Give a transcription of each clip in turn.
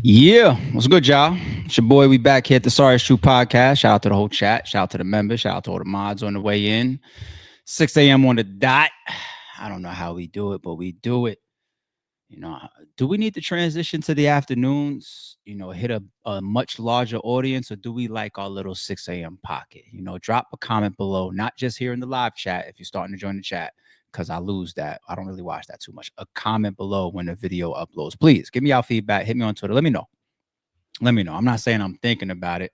Yeah, what's good, y'all? It's your boy. We back here at the Sorry It's True podcast. Shout out to the whole chat. Shout out to the members. Shout out to all the mods on the way in. 6 a.m. on the dot. I don't know how we do it, but we do it. You know, do we need to transition to the afternoons? Hit a much larger audience, or do we like our little 6 a.m. pocket? Drop a comment below, not just here in the live chat if you're starting to join the chat, because I lose that. I don't really watch that too much. A comment below when the video uploads. Please give me your feedback. Hit me on Twitter. Let me know. Let me know. I'm not saying I'm thinking about it,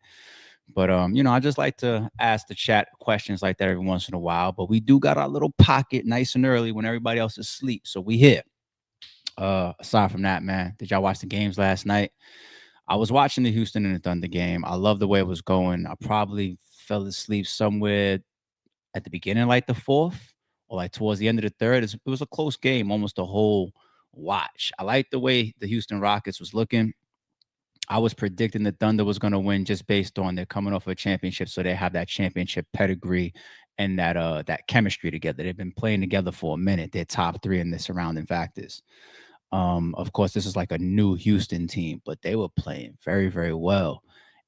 but I just like to ask the chat questions like that every once in a while. But we do got our little pocket nice and early when everybody else is asleep. So we here. Aside from that, man, did y'all watch the games last night? I was watching the Houston and the Thunder game. I love the way it was going. I probably fell asleep somewhere at the beginning, like the fourth, or like towards the end of the third. It was a close game, almost the whole watch. I like the way the Houston Rockets was looking. I was predicting the Thunder was going to win just based on they're coming off a championship, so they have that championship pedigree and that chemistry together. They've been playing together for a minute. They're top three in the surrounding factors. Of course, this is like a new Houston team, but they were playing very, very well.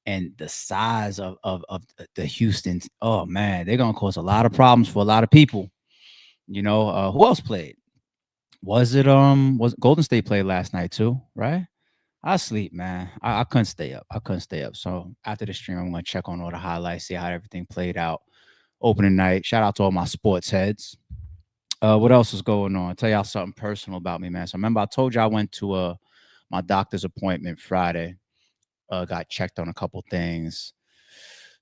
And the size of the Houston's, oh man, they're gonna cause a lot of problems for a lot of people. Who else played? Was Golden State played last night too, right? I sleep, man. I couldn't stay up. I couldn't stay up. So after the stream, I'm gonna check on all the highlights, see how everything played out. Opening night. Shout out to all my sports heads. What else is going on? I'll tell y'all something personal about me, man. So remember, I told you I went to my doctor's appointment Friday. Got checked on a couple things.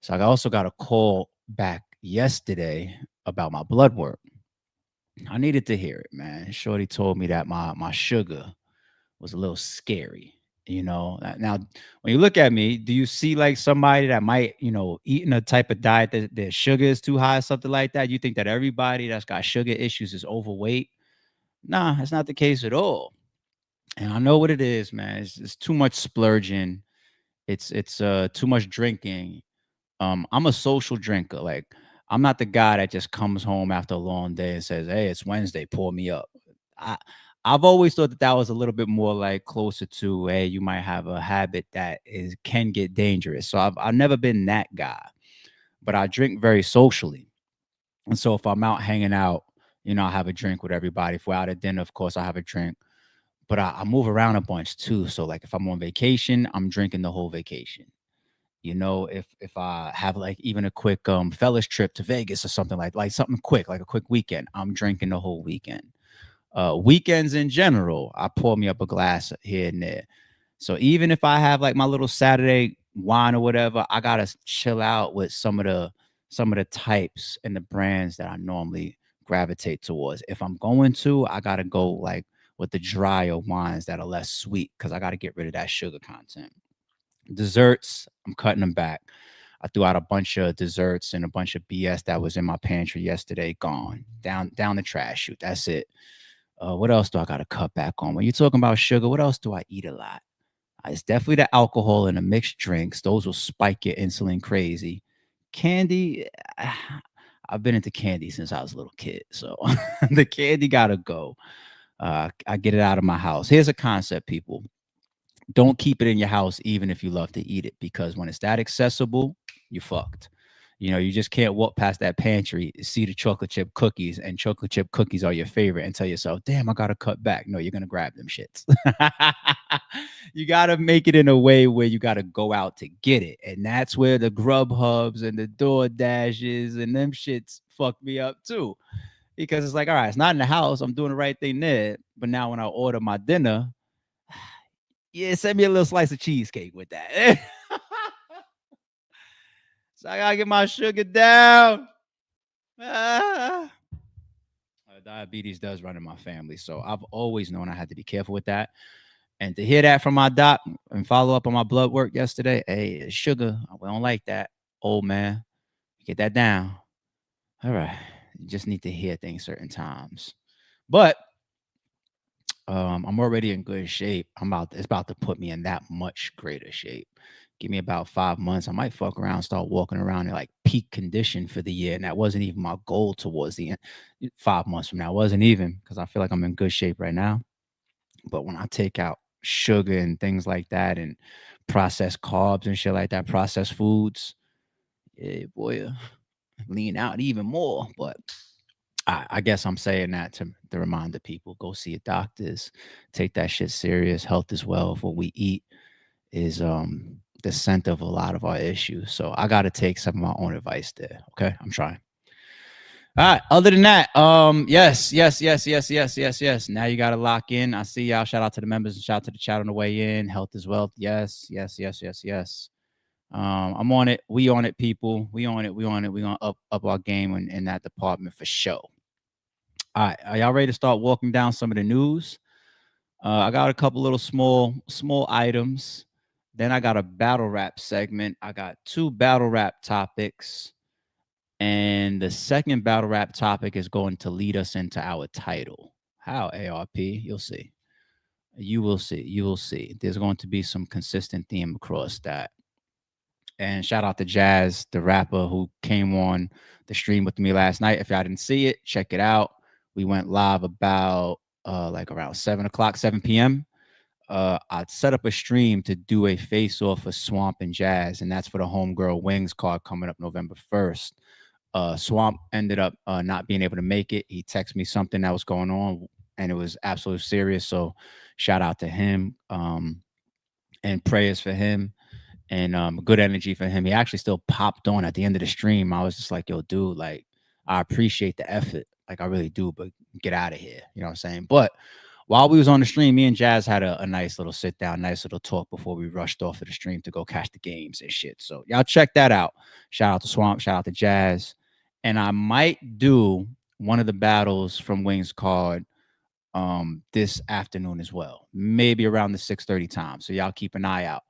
So I also got a call back yesterday about my blood work. I needed to hear it, man. Shorty told me that my sugar was a little scary. Now when you look at me, do you see like somebody that might, eating a type of diet that their sugar is too high, something like that? You think that everybody that's got sugar issues is overweight? Nah, that's not the case at all. And I know what it is, man. It's too much splurging. It's too much drinking. I'm a social drinker. Like, I'm not the guy that just comes home after a long day and says, "Hey, it's Wednesday, pour me up." I I've always thought that that was a little bit more like closer to, hey, you might have a habit that is can get dangerous. So I've never been that guy, but I drink very socially. And so if I'm out hanging out, I have a drink with everybody. If we're out at dinner, of course, I have a drink. But I move around a bunch too. So like if I'm on vacation, I'm drinking the whole vacation. If I have like even a quick fellas trip to Vegas or something like something quick, like a quick weekend, I'm drinking the whole weekend. Weekends in general, I pour me up a glass here and there. So even if I have like my little Saturday wine or whatever, I gotta chill out with some of the types and the brands that I normally gravitate towards. If I'm going to, I gotta go like with the drier wines that are less sweet because I gotta get rid of that sugar content. Desserts, I'm cutting them back. I threw out a bunch of desserts and a bunch of BS that was in my pantry yesterday. Gone down the trash chute. That's it. What else do I got to cut back on? When you're talking about sugar, what else do I eat a lot? It's definitely the alcohol and the mixed drinks. Those will spike your insulin crazy. Candy, I've been into candy since I was a little kid, so the candy gotta go. I get it out of my house. Here's a concept, people: don't keep it in your house even if you love to eat it, because when it's that accessible, you're fucked. You just can't walk past that pantry, see the chocolate chip cookies, and chocolate chip cookies are your favorite, and tell yourself, damn, I gotta cut back. No, you're gonna grab them shits. You gotta make it in a way where you gotta go out to get it. And that's where the Grubhubs and the Door Dashes and them shits fuck me up too. Because it's like, all right, it's not in the house. I'm doing the right thing there. But now when I order my dinner, yeah, send me a little slice of cheesecake with that. So I gotta get my sugar down. Ah. Diabetes does run in my family, so I've always known I had to be careful with that. And to hear that from my doc and follow up on my blood work yesterday, hey, sugar, we don't like that, old man. Get that down. All right, you just need to hear things certain times. But I'm already in good shape. It's about to put me in that much greater shape. Give me about 5 months. I might fuck around, start walking around in like peak condition for the year. And that wasn't even my goal towards the end. 5 months from now, wasn't even, because I feel like I'm in good shape right now. But when I take out sugar and things like that, and processed carbs and shit like that, processed foods. Yeah, boy, lean out even more. But I guess I'm saying that to remind the people: go see your doctors, take that shit serious. Health is wealth. What we eat is the center of a lot of our issues. So I got to take some of my own advice there. Okay, I'm trying. All right. Other than that, yes. Now you got to lock in. I see y'all. Shout out to the members and shout out to the chat on the way in. Health is wealth. Yes. I'm on it. We on it, people. We on it. We gonna up our game in that department for sure. All right. Are y'all ready to start walking down some of the news? I got a couple little small items. Then I got a battle rap segment. I got 2 battle rap topics. And the second battle rap topic is going to lead us into our title. How, ARP? You'll see. You will see. You will see. There's going to be some consistent theme across that. And shout out to Jazz, the rapper who came on the stream with me last night. If y'all didn't see it, check it out. We went live about like around 7 o'clock, 7 p.m. I set up a stream to do a face-off for Swamp and Jazz, and that's for the Homegirl Wings card coming up November 1st. Swamp ended up not being able to make it. He texted me something that was going on, and it was absolutely serious. So shout out to him, and prayers for him, and good energy for him. He actually still popped on at the end of the stream. I was just like, yo, dude, like, I appreciate the effort. Like, I really do, but get out of here. You know what I'm saying? But while we was on the stream, me and Jazz had a nice little sit down, nice little talk before we rushed off of the stream to go catch the games and shit. So y'all check that out. Shout out to Swamp, shout out to Jazz. And I might do one of the battles from Wings card this afternoon as well. Maybe around the 6:30 time. So y'all keep an eye out.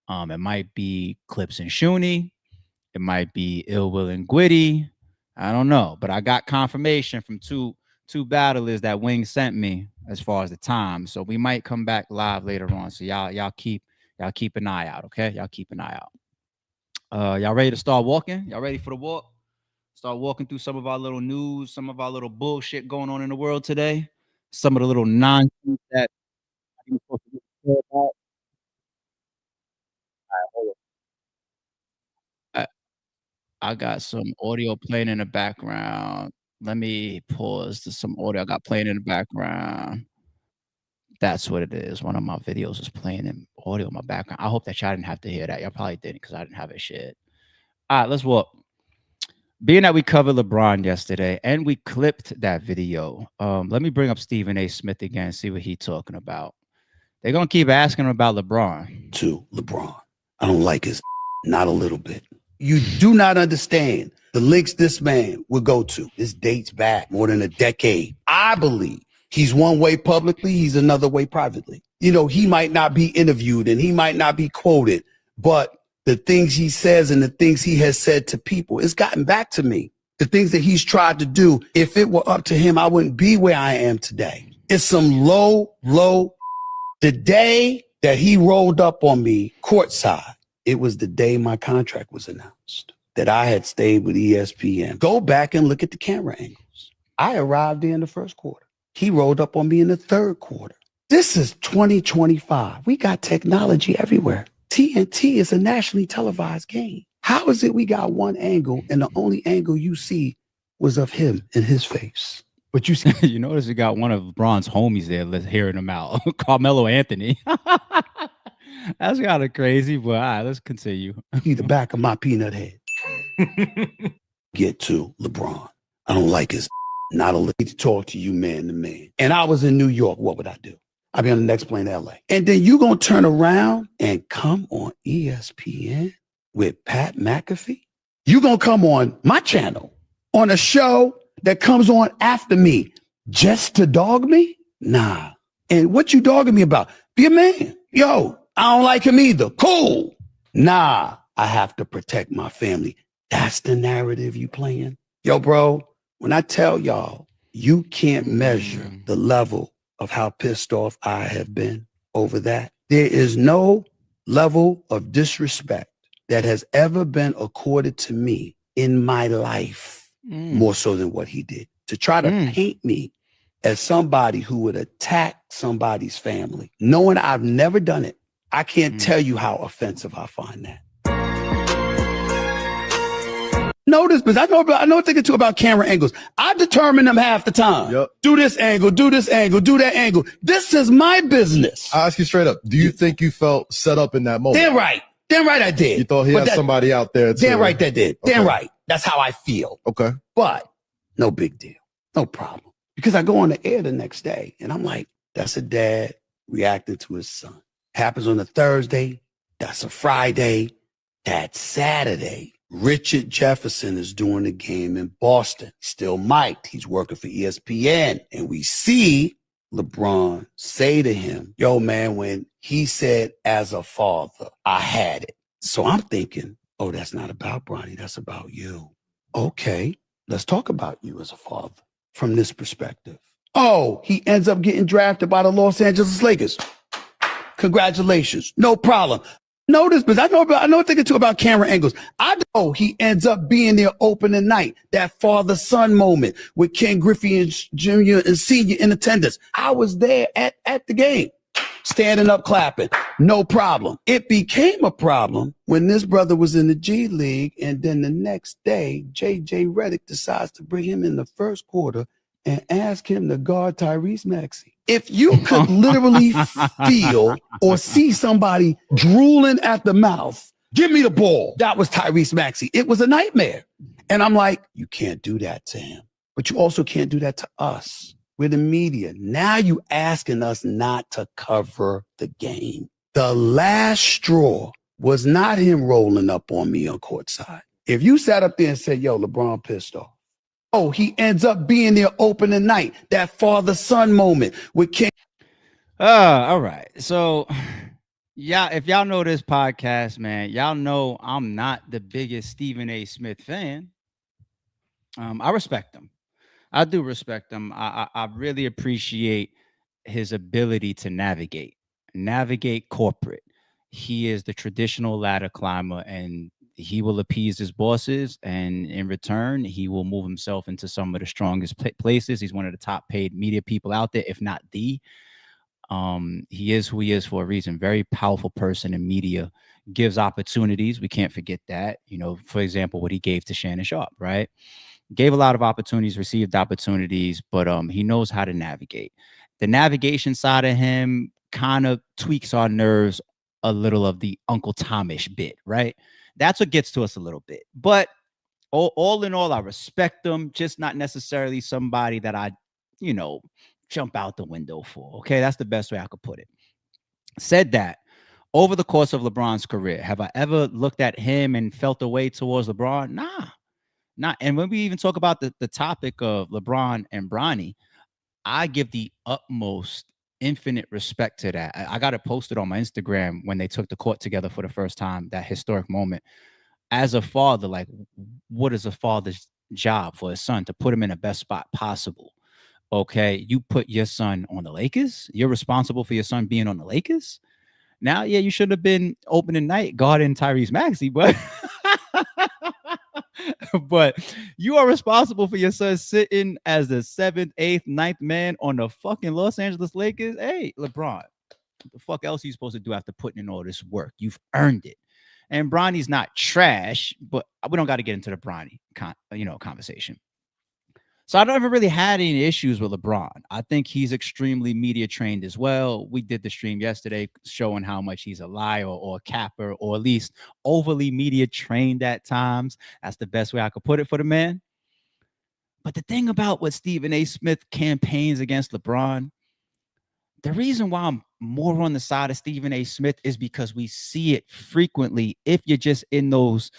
It might be Clips and Shuni. It might be Ill Will and Gwitty. I don't know. But I got confirmation from two battlers that Wings sent me as far as the time. So we might come back live later on. So y'all keep an eye out, okay? Y'all keep an eye out. Y'all ready to start walking? Y'all ready for the walk? Start walking through some of our little news, some of our little bullshit going on in the world today. Some of the little nonsense that I'm supposed to care about. All right, hold on. I got some audio playing in the background. Let me pause to some audio I got playing in the background. That's what it is. One of my videos is playing in audio in my background. I hope that y'all didn't have to hear that. Y'all probably didn't because I didn't have it shared. All right, let's walk. Being that we covered LeBron yesterday and we clipped that video, let me bring up Stephen A. Smith again and see what he's talking about. They're going to keep asking him about LeBron. To LeBron. I don't like his not a little bit. You do not understand the links this man would go to. This dates back more than a decade. I believe he's one way publicly, he's another way privately. You know, he might not be interviewed and he might not be quoted, but the things he says and the things he has said to people, it's gotten back to me. The things that he's tried to do, if it were up to him, I wouldn't be where I am today. It's some low. The day that he rolled up on me courtside, it was the day my contract was announced, that I had stayed with ESPN. Go back and look at the camera angles. I arrived there in the first quarter. He rolled up on me in the third quarter. This is 2025. We got technology everywhere. TNT is a nationally televised game. How is it we got one angle and the only angle you see was of him and his face? But you see, you notice we got one of LeBron's homies there. Let's hearing him out. Carmelo Anthony. That's kind of crazy, but all right, let's continue. See the back of my peanut head. Get to LeBron. I don't like his not a little to talk to you man to man. And I was in New York. What would I do? I'd be on the next plane to LA. And then you gonna turn around and come on ESPN with Pat McAfee? You gonna come on my channel on a show that comes on after me just to dog me? Nah. And what you dogging me about? Be a man. Yo, I don't like him either. Cool. Nah, I have to protect my family. That's the narrative you playing? Yo, bro, when I tell y'all, you can't measure the level of how pissed off I have been over that. There is no level of disrespect that has ever been accorded to me in my life more so than what he did. To try to paint me as somebody who would attack somebody's family, knowing I've never done it, I can't tell you how offensive I find that. Notice, but I know a thing or two about camera angles. I determine them half the time. Yep. Do this angle, do this angle, do that angle. This is my business. I ask you straight up, do you think you felt set up in that moment? Damn right. Damn right I did. You thought he had somebody out there. Damn right that did. Okay. Damn right. That's how I feel. Okay. But no big deal. No problem. Because I go on the air the next day and I'm like, that's a dad reacting to his son. Happens on a Thursday. That's a Friday. That's Saturday. Richard Jefferson is doing the game in Boston. Still mic'd. He's working for ESPN. And we see LeBron say to him, yo, man, when he said, as a father, I had it. So I'm thinking, oh, that's not about Bronny. That's about you. Okay, let's talk about you as a father from this perspective. Oh, he ends up getting drafted by the Los Angeles Lakers. Congratulations. No problem. Notice, but I know a thing or two about camera angles. I know he ends up being there opening night, that father-son moment with Ken Griffey and Jr. and Sr. in attendance. I was there at the game, standing up, clapping. No problem. It became a problem when this brother was in the G League, and then the next day, J.J. Redick decides to bring him in the first quarter and ask him to guard Tyrese Maxey. If you could literally feel or see somebody drooling at the mouth, give me the ball. That was Tyrese Maxey. It was a nightmare. And I'm like, you can't do that to him. But you also can't do that to us. We're the media. Now you asking us not to cover the game. The last straw was not him rolling up on me on courtside. If you sat up there and said, yo, LeBron pissed off. Oh, he ends up being there opening night, that father-son moment with King. All right. So, yeah, if y'all know this podcast, man, y'all know I'm not the biggest Stephen A. Smith fan. I respect him. I do respect him. I really appreciate his ability to navigate corporate. He is the traditional ladder climber, and he will appease his bosses, and in return, he will move himself into some of the strongest places. He's one of the top paid media people out there, if not the. He is who he is for a reason. Very powerful person in media, gives opportunities. We can't forget that. You know, for example, what he gave to Shannon Sharp, right? Gave a lot of opportunities, received opportunities, but he knows how to navigate. The navigation side of him kind of tweaks our nerves a little of the Uncle Tomish bit, right? That's what gets to us a little bit. But all in all, I respect him, just not necessarily somebody that I, jump out the window for. Okay, that's the best way I could put it. Said that, over the course of LeBron's career, have I ever looked at him and felt a way towards LeBron? Nah, not. And when we even talk about the topic of LeBron and Bronny, I give the utmost infinite respect to that. I got it posted on my Instagram when they took the court together for the first time, that historic moment. As a father, like, what is a father's job for his son? To put him in the best spot possible. Okay, you put your son on the Lakers. You're responsible for your son being on the Lakers. Now, yeah, you should have been opening night guarding Tyrese Maxey, but but you are responsible for your son sitting as the 7th, 8th, 9th man on the fucking Los Angeles Lakers. Hey, LeBron, what the fuck else are you supposed to do after putting in all this work? You've earned it. And Bronny's not trash, but we don't got to get into the Bronny conversation. So I never really had any issues with LeBron. I think he's extremely media trained as well. We did the stream yesterday showing how much he's a liar or a capper, or at least overly media trained at times. That's the best way I could put it for the man. But the thing about what Stephen A. Smith campaigns against LeBron, the reason why I'm more on the side of Stephen A. Smith is because we see it frequently if you're just in those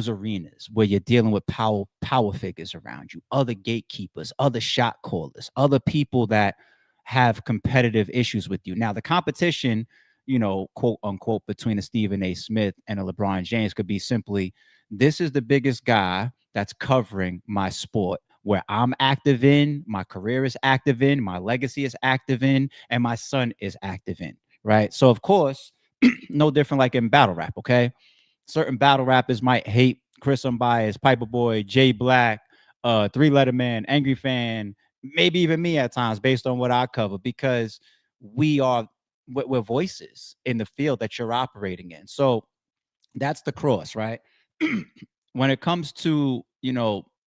arenas where you're dealing with power figures around you, other gatekeepers, other shot callers, other people that have competitive issues with you. Now, the competition, quote unquote, between a Stephen A. Smith and a LeBron James could be simply, this is the biggest guy that's covering my sport, where I'm active in, my career is active in, my legacy is active in, and my son is active in, right? So, of course, no different like in battle rap, okay? Certain battle rappers might hate Chris Unbiased, Piper Boy, Jay Black, Three Letter Man, Angry Fan, maybe even me at times, based on what I cover, because we are we're voices in the field that you're operating in. So that's the cross, right? When it comes to,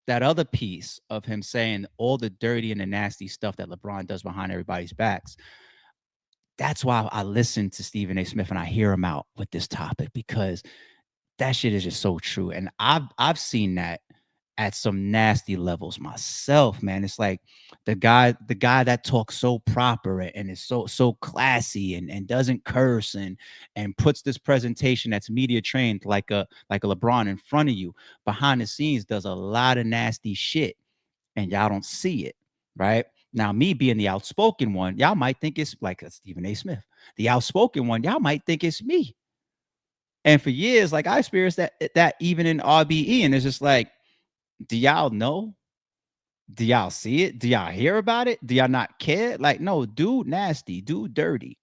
that other piece of him saying all the dirty and the nasty stuff that LeBron does behind everybody's backs, that's why I listen to Stephen A. Smith and I hear him out with this topic, because that shit is just so true. And I've seen that at some nasty levels myself, man. It's like the guy that talks so proper and is so classy and doesn't curse and puts this presentation that's media trained like a LeBron in front of you, behind the scenes does a lot of nasty shit, and y'all don't see it, right? Now, me being the outspoken one, y'all might think it's like a Stephen A. Smith. The outspoken one, y'all might think it's me. And for years, like, I experienced that even in RBE, and it's just like, do y'all know? Do y'all see it? Do y'all hear about it? Do y'all not care? Like, no, dude nasty, dude dirty.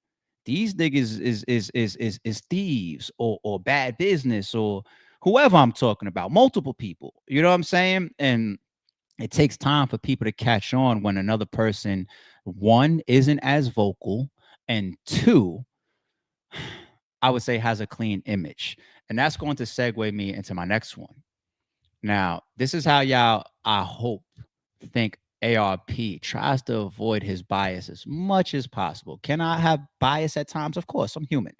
These niggas is thieves or bad business or whoever I'm talking about, multiple people. You know what I'm saying? And it takes time for people to catch on when another person, one, isn't as vocal, and two, I would say has a clean image. And that's going to segue me into my next one. Now, this is how y'all, I hope, think ARP tries to avoid his bias as much as possible. Can I have bias at times? Of course, I'm human.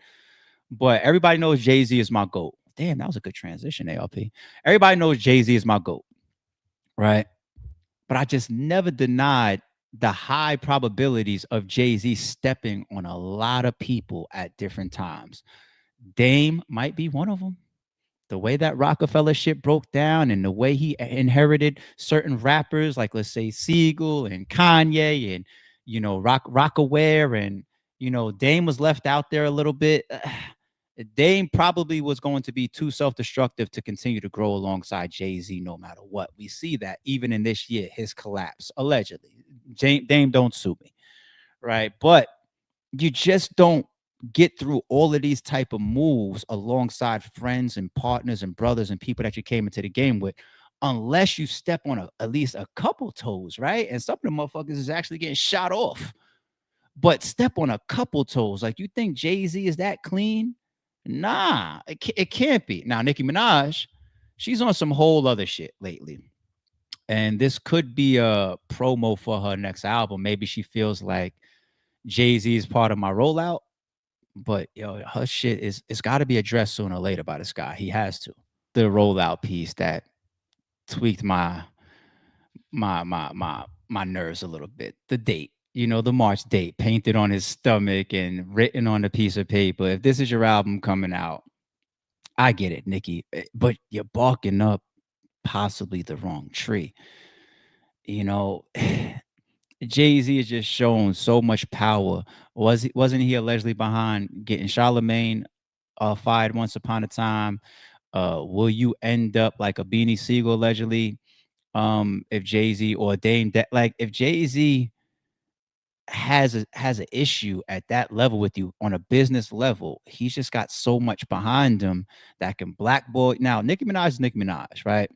But everybody knows Jay-Z is my GOAT. Damn, that was a good transition, ARP. Everybody knows Jay-Z is my GOAT, right? But I just never denied the high probabilities of Jay-Z stepping on a lot of people at different times. Dame might be one of them. The way that Rockefeller shit broke down and the way he inherited certain rappers, like, let's say, Siegel and Kanye and, Rockaware, and, Dame was left out there a little bit. Dame probably was going to be too self-destructive to continue to grow alongside Jay-Z no matter what. We see that even in this year, his collapse, allegedly. Dame, don't sue me, right? But you just don't get through all of these type of moves alongside friends and partners and brothers and people that you came into the game with, unless you step on at least a couple toes, right? And some of the motherfuckers is actually getting shot off. But step on a couple toes. Like, you think Jay-Z is that clean? Nah, it can't be. Now, Nicki Minaj, she's on some whole other shit lately. And this could be a promo for her next album. Maybe she feels like Jay-Z is part of my rollout, but her shit it's got to be addressed sooner or later by this guy. He has to. The rollout piece that tweaked my nerves a little bit. The date, the March date, painted on his stomach and written on a piece of paper. If this is your album coming out, I get it, Nikki, but you're barking up possibly the wrong tree. Jay-Z has just shown so much power. Wasn't he allegedly behind getting Charlemagne fired once upon a time? Will you end up like a Beanie Siegel allegedly? If Jay-Z or Dame, like, if Jay-Z has an issue at that level with you on a business level, he's just got so much behind him that can blackball. Now, Nicki Minaj is Nicki Minaj, right?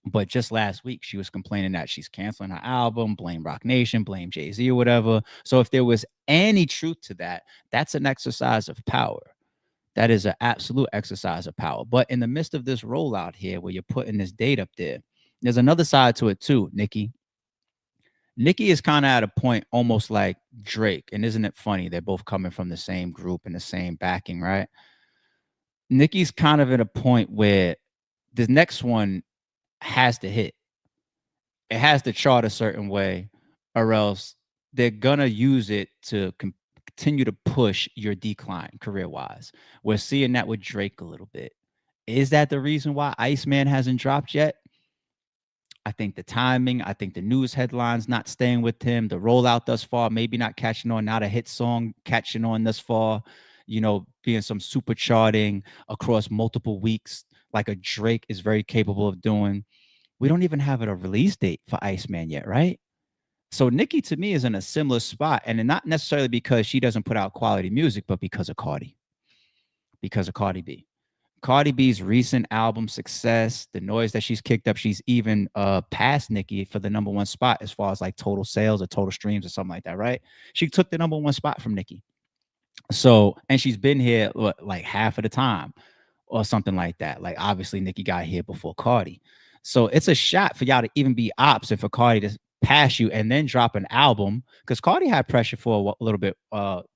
But just last week, she was complaining that she's canceling her album, blame Rock Nation, blame Jay-Z or whatever. So if there was any truth to that, that's an exercise of power. That is an absolute exercise of power. But in the midst of this rollout here, where you're putting this date up there, there's another side to it too, Nikki. Nikki is kind of at a point almost like Drake. And isn't it funny? They're both coming from the same group and the same backing, right? Nikki's kind of at a point where the next one has to hit. It has to chart a certain way, or else they're gonna use it to continue to push your decline career-wise. We're seeing that with Drake a little bit. Is that the reason why Iceman hasn't dropped yet? I think the timing, I think the news headlines not staying with him, the rollout thus far, maybe not catching on, not a hit song catching on thus far, being some super charting across multiple weeks, like a Drake is very capable of doing. We don't even have a release date for Iceman yet, right? So Nicki to me is in a similar spot, and not necessarily because she doesn't put out quality music, but because of Cardi B. Cardi B's recent album success, the noise that she's kicked up, she's even passed Nicki for the #1 spot as far as like total sales or total streams or something like that, right? She took the #1 spot from Nicki. So, and she's been here like half of the time or something like that. Like obviously Nicki got here before Cardi. So it's a shot for y'all to even be ops and for Cardi to pass you and then drop an album. Because Cardi had pressure for a little bit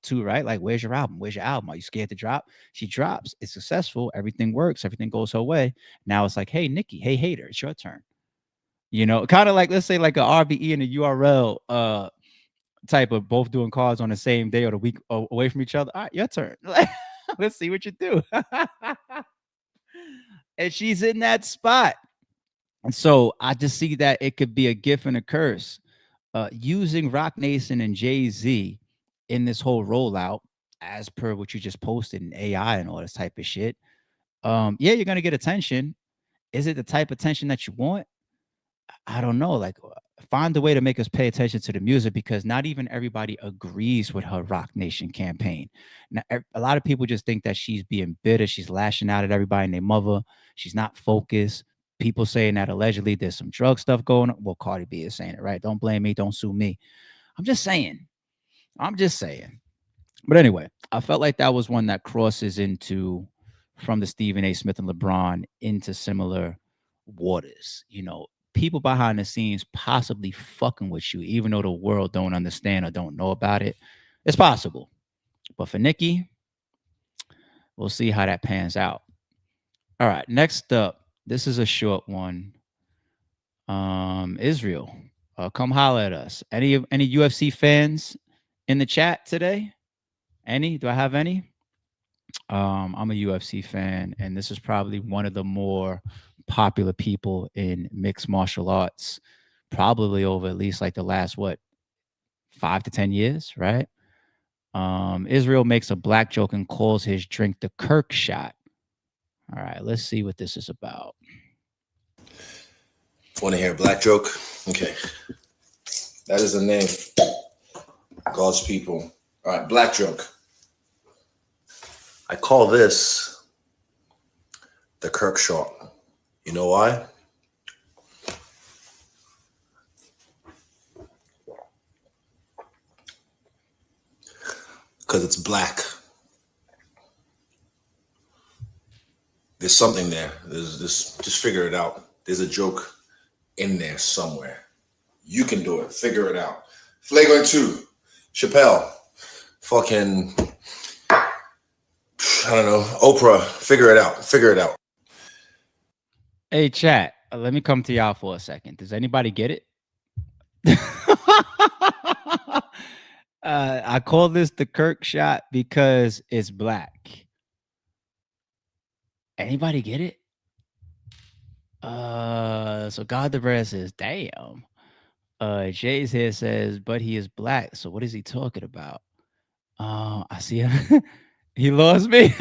too, right? Like, where's your album? Where's your album? Are you scared to drop? She drops, it's successful, everything works, everything goes her way. Now it's like, hey, Nicki, hey hater, it's your turn. You know, kind of like let's say like a RBE and a URL type of both doing cards on the same day or the week away from each other. All right, your turn. Let's see what you do. And she's in that spot. And so I just see that it could be a gift and a curse. Using Rock Nation and Jay-Z in this whole rollout, as per what you just posted in AI and all this type of shit. Yeah, you're gonna get attention. Is it the type of attention that you want? I don't know. Like, find a way to make us pay attention to the music because not even everybody agrees with her Rock Nation campaign. Now, a lot of people just think that she's being bitter. She's lashing out at everybody and their mother. She's not focused. People saying that allegedly there's some drug stuff going on. Well, Cardi B is saying it, right? Don't blame me. Don't sue me. I'm just saying. I'm just saying. But anyway, I felt like that was one that crosses into from the Stephen A. Smith and LeBron into similar waters. You know, people behind the scenes possibly fucking with you, even though the world don't understand or don't know about it. It's possible. But for Nicki, we'll see how that pans out. All right, next up, this is a short one. Israel, come holler at us. Any UFC fans in the chat today? Any? Do I have any? I'm a UFC fan, and this is probably one of the more popular people in mixed martial arts, probably over at least like the last 5 to 10 years, right? Israel makes a black joke and calls his drink the Kirk shot. All right, let's see what this is about. Want to hear a black joke? Okay. That is the name. God's people. All right, black joke. I call this the Kirk shot. You know why? Because it's black. There's something there. There's this. Just figure it out. There's a joke in there somewhere. You can do it. Figure it out. Flagrant 2. Chappelle. Fucking, I don't know. Oprah. Figure it out. Figure it out. Hey, chat. Let me come to y'all for a second. Does anybody get it? I call this the Kirk shot because it's black. Anybody get it? So God the Bread says, damn. Jay's here says, but he is black. So what is he talking about? I see him. He lost me.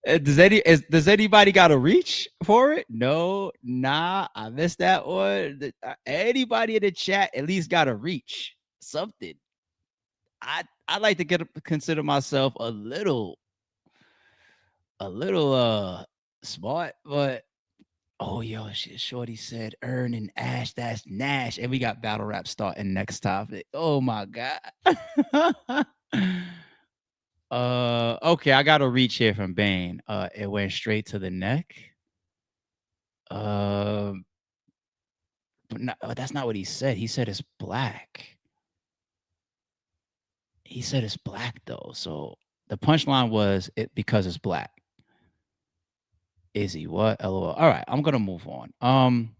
Does anybody got a reach for it? No, nah, I missed that one. Anybody in the chat at least got a reach something. I like to consider myself a little smart, but oh yo, shit, Shorty said Earn and Ash, that's Nash, and we got battle rap starting next topic. Oh my god. Okay, I got a reach here from Bane. It went straight to the neck. But that's not what he said. He said it's black. He said it's black though. So the punchline was it because it's black. Izzy, what? LOL. All right, I'm gonna move on.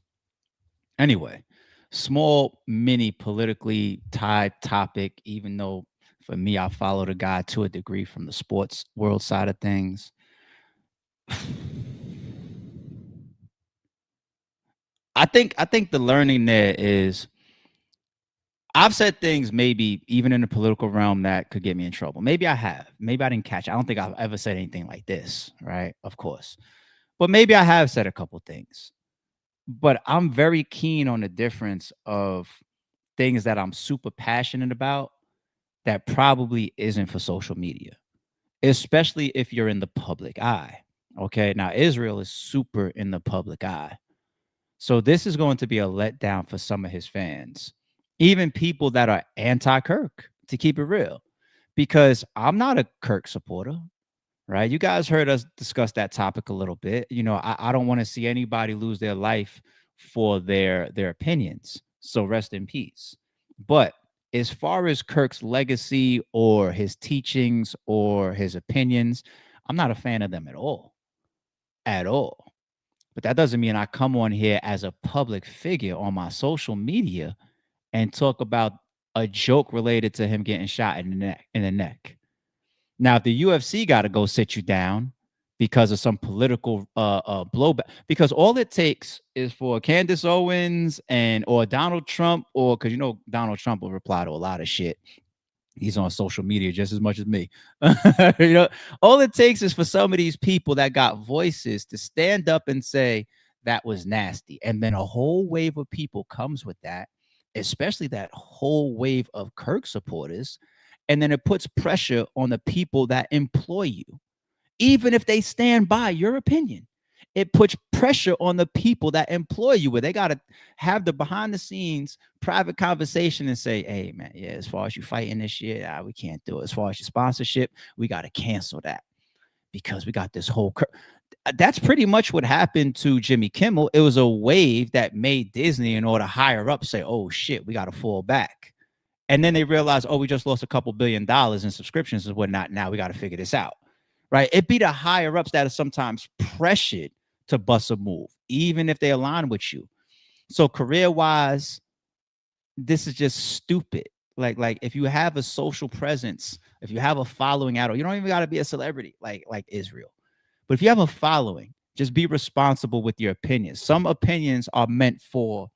Anyway, small mini politically tied topic, even though for me, I follow the guy to a degree from the sports world side of things. I think the learning there is I've said things maybe even in the political realm that could get me in trouble. Maybe I have. Maybe I didn't catch it. I don't think I've ever said anything like this, right? Of course. But maybe I have said a couple things. But I'm very keen on the difference of things that I'm super passionate about that probably isn't for social media. especially if you're in the public eye. Okay, now Israel is super in the public eye. So this is going to be a letdown for some of his fans, even people that are anti-Kirk, to keep it real, because I'm not a Kirk supporter, right? You guys heard us discuss that topic a little bit. I don't want to see anybody lose their life for their opinions. So rest in peace. But as far as Kirk's legacy or his teachings or his opinions, I'm not a fan of them at all. At all. But that doesn't mean I come on here as a public figure on my social media and talk about a joke related to him getting shot in the neck. Now, if the UFC got to go sit you down because of some political blowback, because all it takes is for Candace Owens or Donald Trump, or because Donald Trump will reply to a lot of shit. He's on social media just as much as me. All it takes is for some of these people that got voices to stand up and say that was nasty. And then a whole wave of people comes with that, especially that whole wave of Kirk supporters. And then it puts pressure on the people that employ you, even if they stand by your opinion. It puts pressure on the people that employ you, where they got to have the behind the scenes private conversation and say, hey, man, yeah, as far as you fighting this shit, we can't do it. As far as your sponsorship, we got to cancel that because we got this whole. That's pretty much what happened to Jimmy Kimmel. It was a wave that made Disney and all the higher up say, oh, shit, we got to fall back. And then they realized, oh, we just lost a couple $2 billion in subscriptions and whatnot. Now we got to figure this out. Right. It be the higher ups that are sometimes pressured to bust a move, even if they align with you. So career wise, this is just stupid. Like if you have a social presence, if you have a following out, you don't even got to be a celebrity like Israel. But if you have a following, just be responsible with your opinions. Some opinions are meant for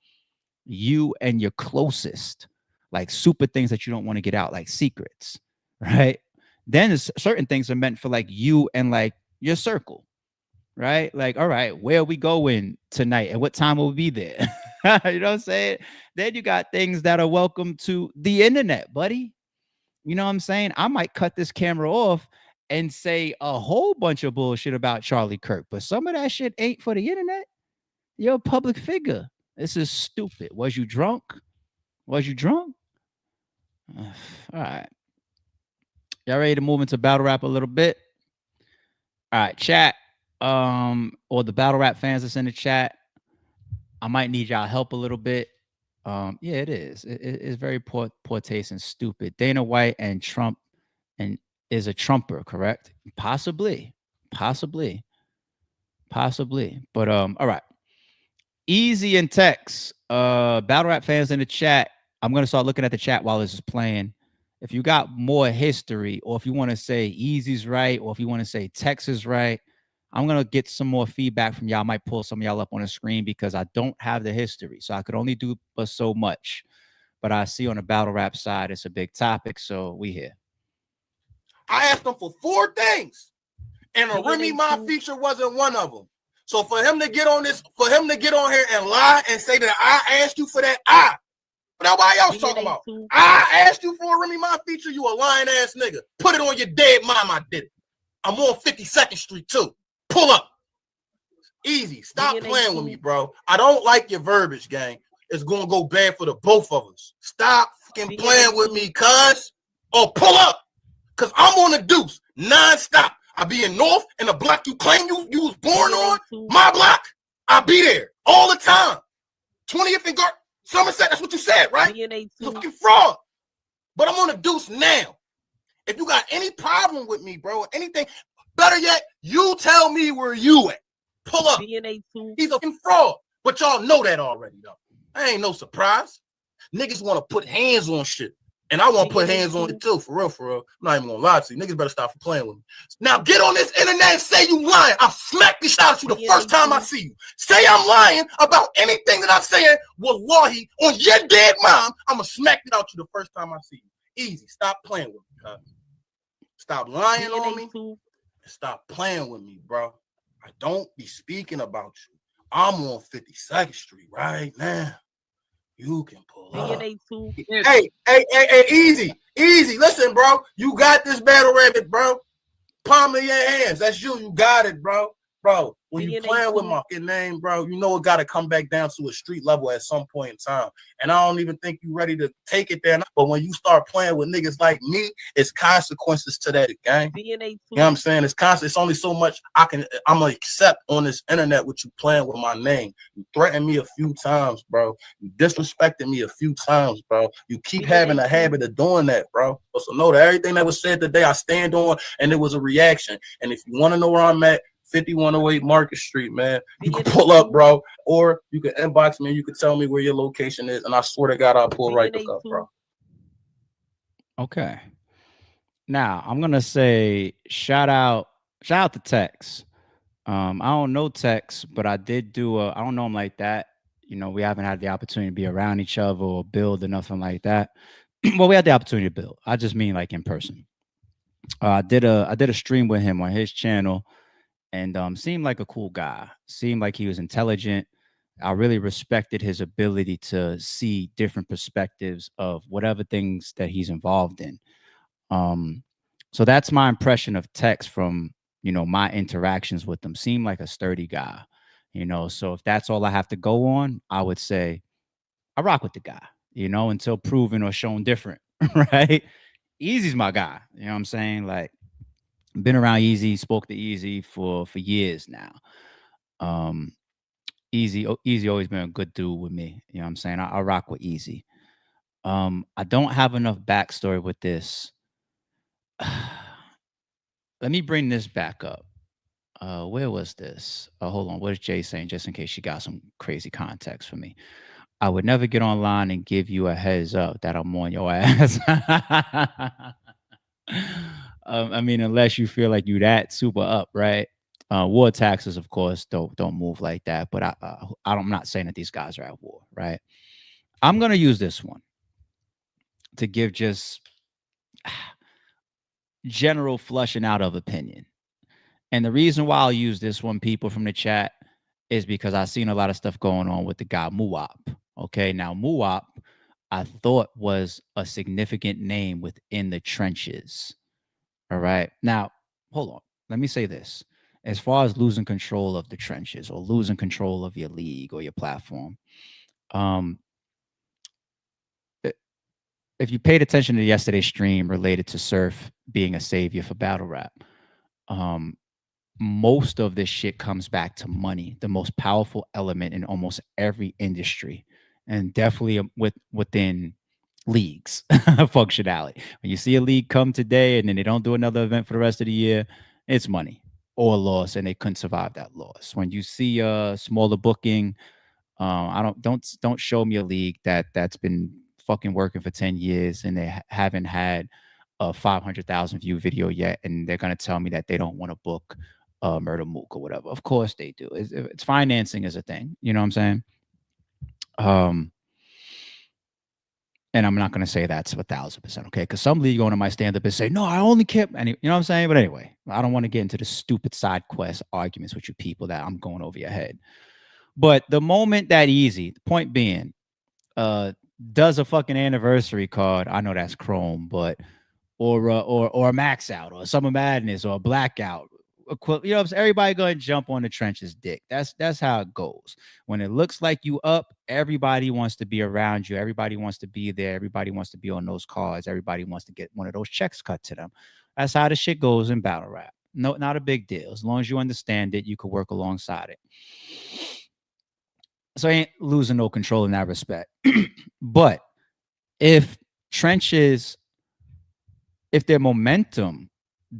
you and your closest, like super things that you don't want to get out, like secrets, right? Then there's certain things are meant for like you and like your circle, right? Like, all right, where are we going tonight and what time will we be there? You know what I'm saying? Then you got things that are welcome to the internet, buddy. You know what I'm saying? I might cut this camera off and say a whole bunch of bullshit about Charlie Kirk, but some of that shit ain't for the internet. You're a public figure. This is stupid. Was you drunk? Was you drunk? All right. Y'all ready to move into battle rap a little bit? All right, chat. Or the battle rap fans that's in the chat. I might need y'all help a little bit. Yeah, it is. It's very poor taste and stupid. Dana White and Trump and is a Trumper, correct? Possibly. But all right. Easy and text. Battle rap fans in the chat. I'm gonna start looking at the chat while this is playing. If you got more history, or if you want to say Easy's right, or if you want to say Tex is right, I'm going to get some more feedback from y'all. I might pull some of y'all up on the screen because I don't have the history. So I could only do but so much. But I see on the battle rap side, it's a big topic. So we here. I asked him for 4 things, and a Remy Ma feature wasn't one of them. So for him to get on here and lie and say that I asked you for that, but now why y'all talking about? I asked you for a Remy Ma feature, you a lying ass nigga. Put it on your dead mom, I did it. I'm on 52nd Street too. Pull up. Easy. Stop playing with me, bro. I don't like your verbiage, gang. It's gonna go bad for the both of us. Stop fucking playing with me, cuz. Or pull up. Cause I'm on the deuce non-stop. I be in North and the block you claim you was born on, my block. I be there all the time. 20th and Somerset, that's what you said, right? It's a fucking fraud. But I'm on the deuce now. If you got any problem with me, bro, or anything, better yet, you tell me where you at. Pull up. He's a fucking fraud. But y'all know that already, though. I ain't no surprise. Niggas want to put hands on shit. And I want to put hands on it too, for real, for real. I'm not even gonna lie to you. Niggas better stop playing with me. Now get on this internet and say you lying. I'll smack the shit out of you the first time I see you. Say I'm lying about anything that I'm saying. Wallahi, on your dead mom, I'm gonna smack it out you the first time I see you. Easy. Stop playing with me, cuz. Stop lying on me. And stop playing with me, bro. I don't be speaking about you. I'm on 52nd Street right now. You can pull up. Hey, easy. Listen, bro. You got this battle rabbit, bro. palm of your hands. That's you. You got it, bro. Bro, when you DNA playing with too. my fucking name, bro, you know it got to come back down to a street level at some point in time. And I don't even think you ready to take it there. But when you start playing with niggas like me, it's consequences to that, gang. DNA too. You know what I'm saying? It's constant. It's only so much I'm gonna accept on this internet with you playing with my name. You threatened me a few times, bro. You disrespected me a few times, bro. You keep having a habit of doing that, bro. So know that everything that was said today, I stand on, and it was a reaction. And if you want to know where I'm at, 5108 Market Street, man. You can pull up, bro, or you can inbox me and you can tell me where your location is, and I swear to God, I'll pull right back up, bro. Okay. Now I'm gonna say shout out to Tex. I don't know Tex, but I did do I don't know him like that. You know, we haven't had the opportunity to be around each other or build or nothing like that. Well, we had the opportunity to build. I just mean like in person. I did a stream with him on his channel, and seemed like a cool guy. Seemed like he was intelligent. I really respected his ability to see different perspectives of whatever things that he's involved in. So that's my impression of Tex from, you know, my interactions with him. Seemed like a sturdy guy, you know. So if that's all I have to go on, I would say I rock with the guy, you know, until proven or shown different, right? Easy's my guy, you know what I'm saying? Like, been around Easy, spoke to Easy for years now. Easy always been a good dude with me, you know what I'm saying? I rock with Easy. I don't have enough backstory with this. Let me bring this back up. Where was this? Hold on. What is Jay saying? Just in case she got some crazy context for me. I would never get online and give you a heads up that I'm on your ass. I mean, unless you feel like you that super up, right? War taxes, of course, don't move like that. But I'm not saying that these guys are at war, right? I'm gonna use this one to give just general flushing out of opinion. And the reason why I'll use this one, people from the chat, is because I've seen a lot of stuff going on with the guy Muwap. Okay, now Muwap, I thought was a significant name within the trenches. All right. Now, hold on. Let me say this. As far as losing control of the trenches or losing control of your league or your platform, if you paid attention to yesterday's stream related to Surf being a savior for battle rap, most of this shit comes back to money, the most powerful element in almost every industry, and definitely within leagues functionality. When you see a league come today and then they don't do another event for the rest of the year, it's money or loss, and they couldn't survive that loss. When you see a smaller booking, don't show me a league that's been fucking working for 10 years and they haven't had a 500,000 view video yet, and they're gonna tell me that they don't want to book Murder Mook or whatever. Of course they do. It's financing is a thing. You know what I'm saying? And I'm not going to say that's 1,000%, okay? Because some league owner might stand up and say, no, I only kept, you know what I'm saying? But anyway, I don't want to get into the stupid side quest arguments with you people that I'm going over your head. But the moment that Easy, the point being, does a fucking anniversary card, I know that's Chrome, but or a max out or Summer Madness or a blackout. You know, everybody gonna jump on the trenches dick. That's how it goes. When it looks like you up, everybody wants to be around you. Everybody wants to be there. Everybody wants to be on those cards. Everybody wants to get one of those checks cut to them. That's how the shit goes in battle rap. No, not a big deal. As long as you understand it, you could work alongside it. So I ain't losing no control in that respect. But if trenches, if their momentum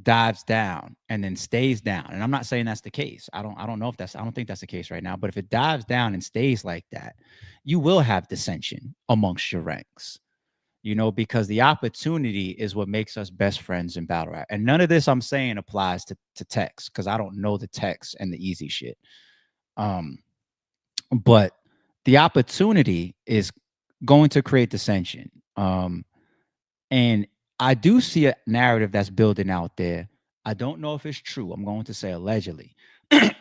dives down and then stays down, and I'm not saying that's the case. I don't think that's the case right now. But if it dives down and stays like that, you will have dissension amongst your ranks. You know, because the opportunity is what makes us best friends in battle rap. And none of this I'm saying applies to Tex, because I don't know the Tex and the Easy shit. But the opportunity is going to create dissension. And I do see a narrative that's building out there. I don't know if it's true. I'm going to say allegedly.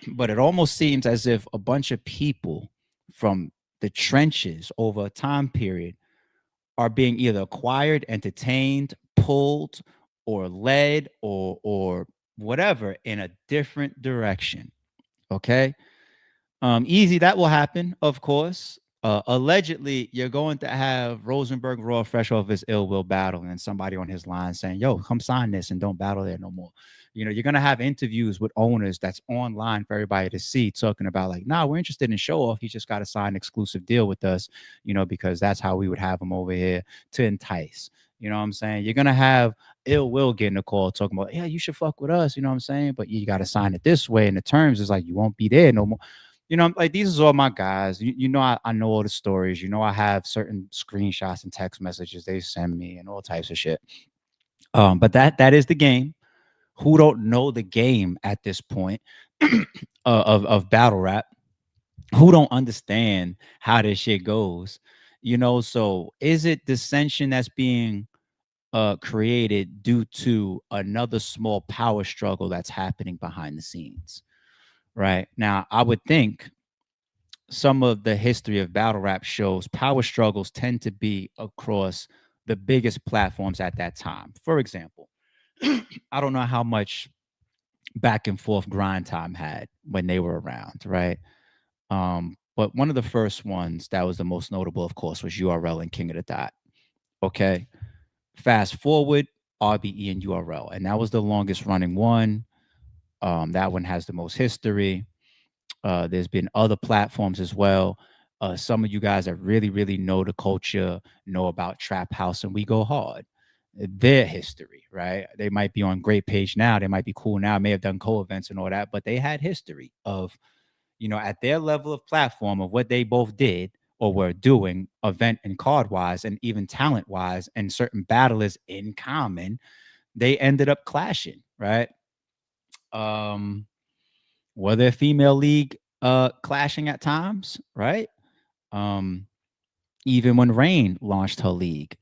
But it almost seems as if a bunch of people from the trenches over a time period are being either acquired, entertained, pulled, or led, or whatever in a different direction. Okay. Easy, that will happen, of course. Allegedly, you're going to have Rosenberg raw fresh off his ill will battle, and somebody on his line saying, "Yo, come sign this and don't battle there no more." You're gonna have interviews with owners that's online for everybody to see, talking about like, "Nah, we're interested in show off. He just got to sign an exclusive deal with us, because that's how we would have him over here to entice." You know what I'm saying? You're gonna have ill will getting a call talking about, "Yeah, you should fuck with us." You know what I'm saying? But you got to sign it this way, and the terms is like you won't be there no more. Like these are all my guys. I know all the stories. I have certain screenshots and text messages they send me and all types of shit. But that is the game. Who don't know the game at this point of battle rap? Who don't understand how this shit goes? So is it dissension that's being created due to another small power struggle that's happening behind the scenes? Right now, I would think some of the history of battle rap shows, power struggles tend to be across the biggest platforms at that time. For example, I don't know how much back and forth grind time had when they were around, right? But one of the first ones that was the most notable, of course, was URL and King of the Dot. Okay. Fast forward, RBE and URL. And that was the longest running one. That one has the most history. There's been other platforms as well. Some of you guys that really, really know the culture, know about Trap House and We Go Hard. Their history, right? They might be on great page now. They might be cool now, may have done co-events and all that, but they had history of, at their level of platform of what they both did or were doing, event and card wise, and even talent wise, and certain battlers in common, they ended up clashing, right? Were there female league clashing at times, right? Even when Rain launched her league,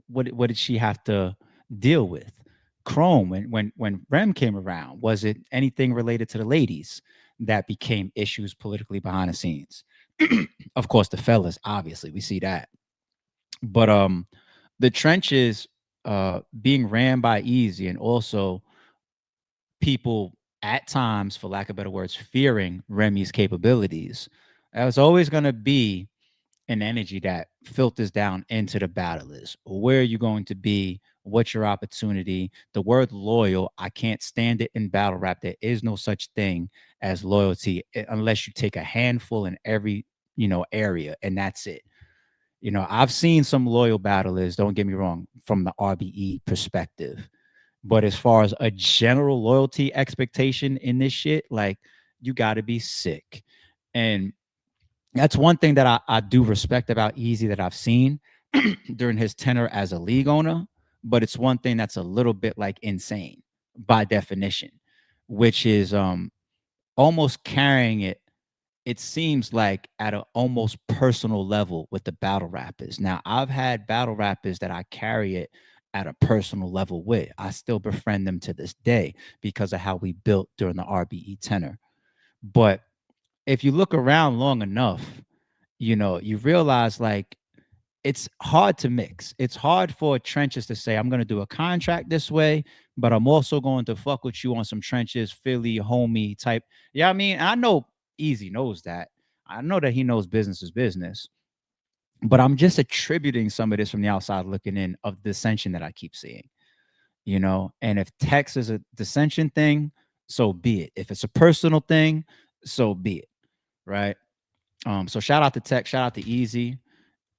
what did she have to deal with? Chrome, when Rem came around, was it anything related to the ladies that became issues politically behind the scenes? Of course, the fellas, obviously, we see that. But the trenches being ran by Easy, and also people at times, for lack of better words, fearing Remy's capabilities. That was always going to be an energy that filters down into the battlers. Where are you going to be? What's your opportunity? The word loyal, I can't stand it in battle rap. There is no such thing as loyalty unless you take a handful in every, area, and that's it. I've seen some loyal battlers, don't get me wrong, from the RBE perspective. But as far as a general loyalty expectation in this shit, like you got to be sick. And that's one thing that I do respect about Easy that I've seen during his tenure as a league owner. But it's one thing that's a little bit like insane by definition, which is almost carrying it. It seems like at an almost personal level with the battle rappers. Now, I've had battle rappers that I carry it at a personal level with. I still befriend them to this day because of how we built during the RBE tenor. But if you look around long enough, you realize like it's hard to mix. It's hard for trenches to say, I'm going to do a contract this way, but I'm also going to fuck with you on some trenches, Philly, homie type. Yeah, I mean, I know Easy knows that. I know that he knows business is business, but I'm just attributing some of this from the outside looking in of dissension that I keep seeing, and if text is a dissension thing, so be it. If it's a personal thing, so be it. Right. So shout out to Tech, shout out to Easy.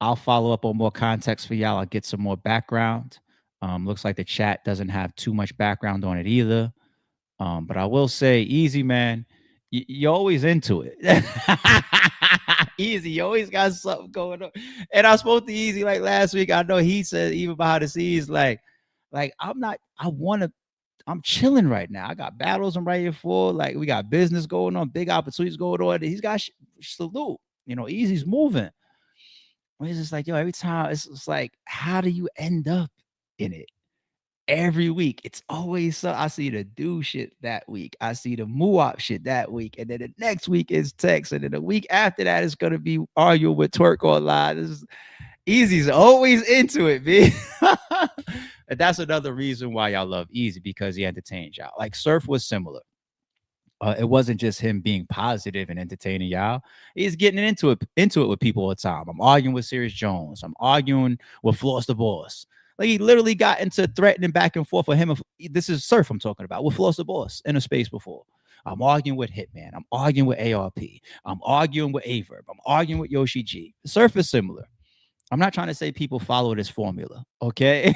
I'll follow up on more context for y'all. I'll get some more background. Looks like the chat doesn't have too much background on it either. But I will say, Easy, man, you're always into it. Easy, you always got something going on. And I spoke to Easy like last week. I know he said even behind the scenes, like I'm chilling right now. I got battles I'm right here for. Like we got business going on, big opportunities going on. He's got salute. Easy's moving. It's just like, yo, every time it's like, how do you end up in it? Every week, it's always so. I see the do shit that week. I see the Muop shit that week. And then the next week is text. And then the week after that is going to be arguing with Twerk online. Easy's always into it, man. And that's another reason why y'all love Easy, because he entertained y'all. Like Surf was similar. It wasn't just him being positive and entertaining y'all. He's getting into it with people all the time. I'm arguing with Sirius Jones. I'm arguing with Floss the Boss. Like he literally got into threatening back and forth for him. This is Surf I'm talking about, with Floss the Boss in a space before. I'm arguing with Hitman. I'm arguing with ARP. I'm arguing with Averb. I'm arguing with Yoshi G. Surf is similar. I'm not trying to say people follow this formula, okay?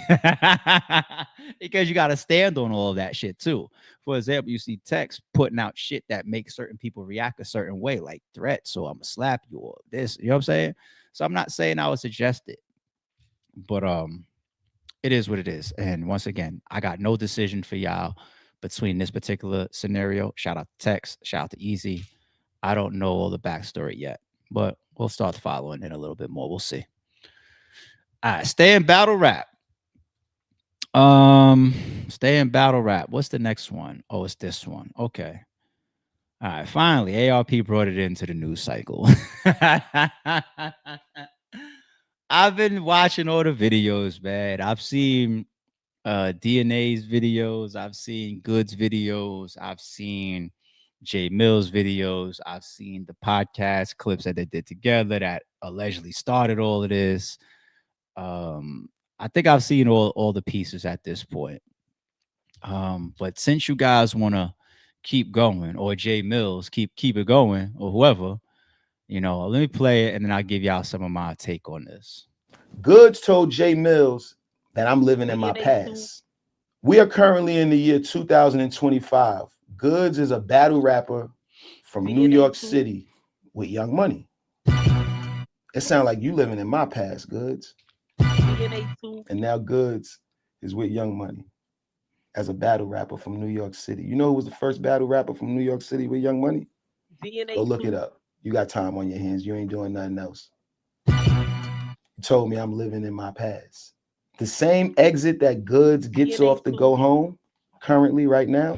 Because you got to stand on all of that shit too. For example, you see Tex putting out shit that makes certain people react a certain way, like threats, so I'm gonna slap you or this. You know what I'm saying? So I'm not saying I would suggest it, but it is what it is. And once again, I got no decision for y'all between this particular scenario. Shout out to Tex, shout out to Easy. I don't know all the backstory yet, but we'll start following it a little bit more. We'll see. All right, stay in battle rap. Stay in battle rap. What's the next one? Oh, it's this one. Okay. All right, finally, ARP brought it into the news cycle. I've been watching all the videos, man. I've seen DNA's videos, I've seen Good's videos, I've seen Jay Mills videos, I've seen the podcast clips that they did together that allegedly started all of this. I think I've seen all the pieces at this point. But since you guys want to keep going, or Jay Mills keep it going, or whoever, let me play it and then I'll give y'all some of my take on this. Goods told Jay Mills that I'm living in my past. We are currently in the year 2025. Goods is a battle rapper from New York City with Young Money. It sounds like you living in my past, Goods. And now Goods is with Young Money as a battle rapper from New York City. You know who was the first battle rapper from New York City with Young Money? Go look it up. You got time on your hands. You ain't doing nothing else. You told me I'm living in my past. The same exit that Goods gets off to go home currently right now,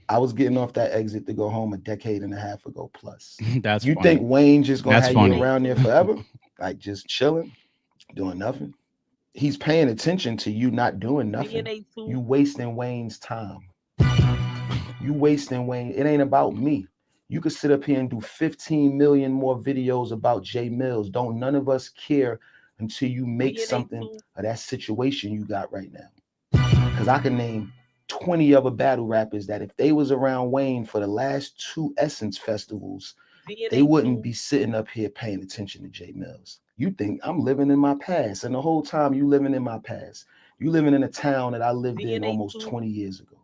I was getting off that exit to go home a decade and a half ago plus. That's you funny. think Wayne just gonna have funny. You around there forever? Like just chilling, doing nothing? He's paying attention to you not doing nothing. You wasting Wayne's time. You wasting Wayne. It ain't about me. You could sit up here and do 15 million more videos about Jay Mills. Don't none of us care until you make something of that situation you got right now. Because I can name 20 other battle rappers that if they was around Wayne for the last 2 Essence festivals, they wouldn't be sitting up here paying attention to Jay Mills. You think I'm living in my past, and the whole time you living in my past. You living in a town that I lived in almost 20 years ago.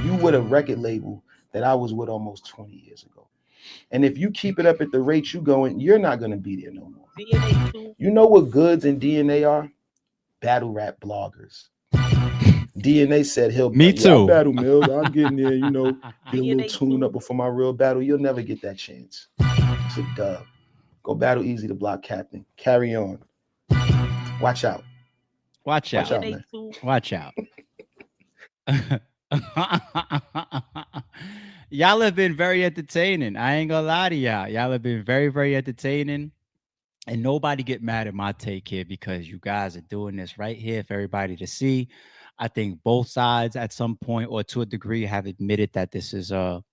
You with a record label that I was with almost 20 years ago. And if you keep it up at the rate you going, you're not going to be there no more. You know what Goods and DNA are? Battle rap bloggers. DNA said he'll Me too. Battle Mills. I'm getting there, get a little tuned up before my real battle. You'll never get that chance. It's a dub. Go battle Easy the Block Captain. Carry on. Watch out. Watch out, man. Watch out. Y'all have been very entertaining. I ain't gonna lie to y'all. Y'all have been very, very entertaining. And nobody get mad at my take here, because you guys are doing this right here for everybody to see. I think both sides at some point or to a degree have admitted that this is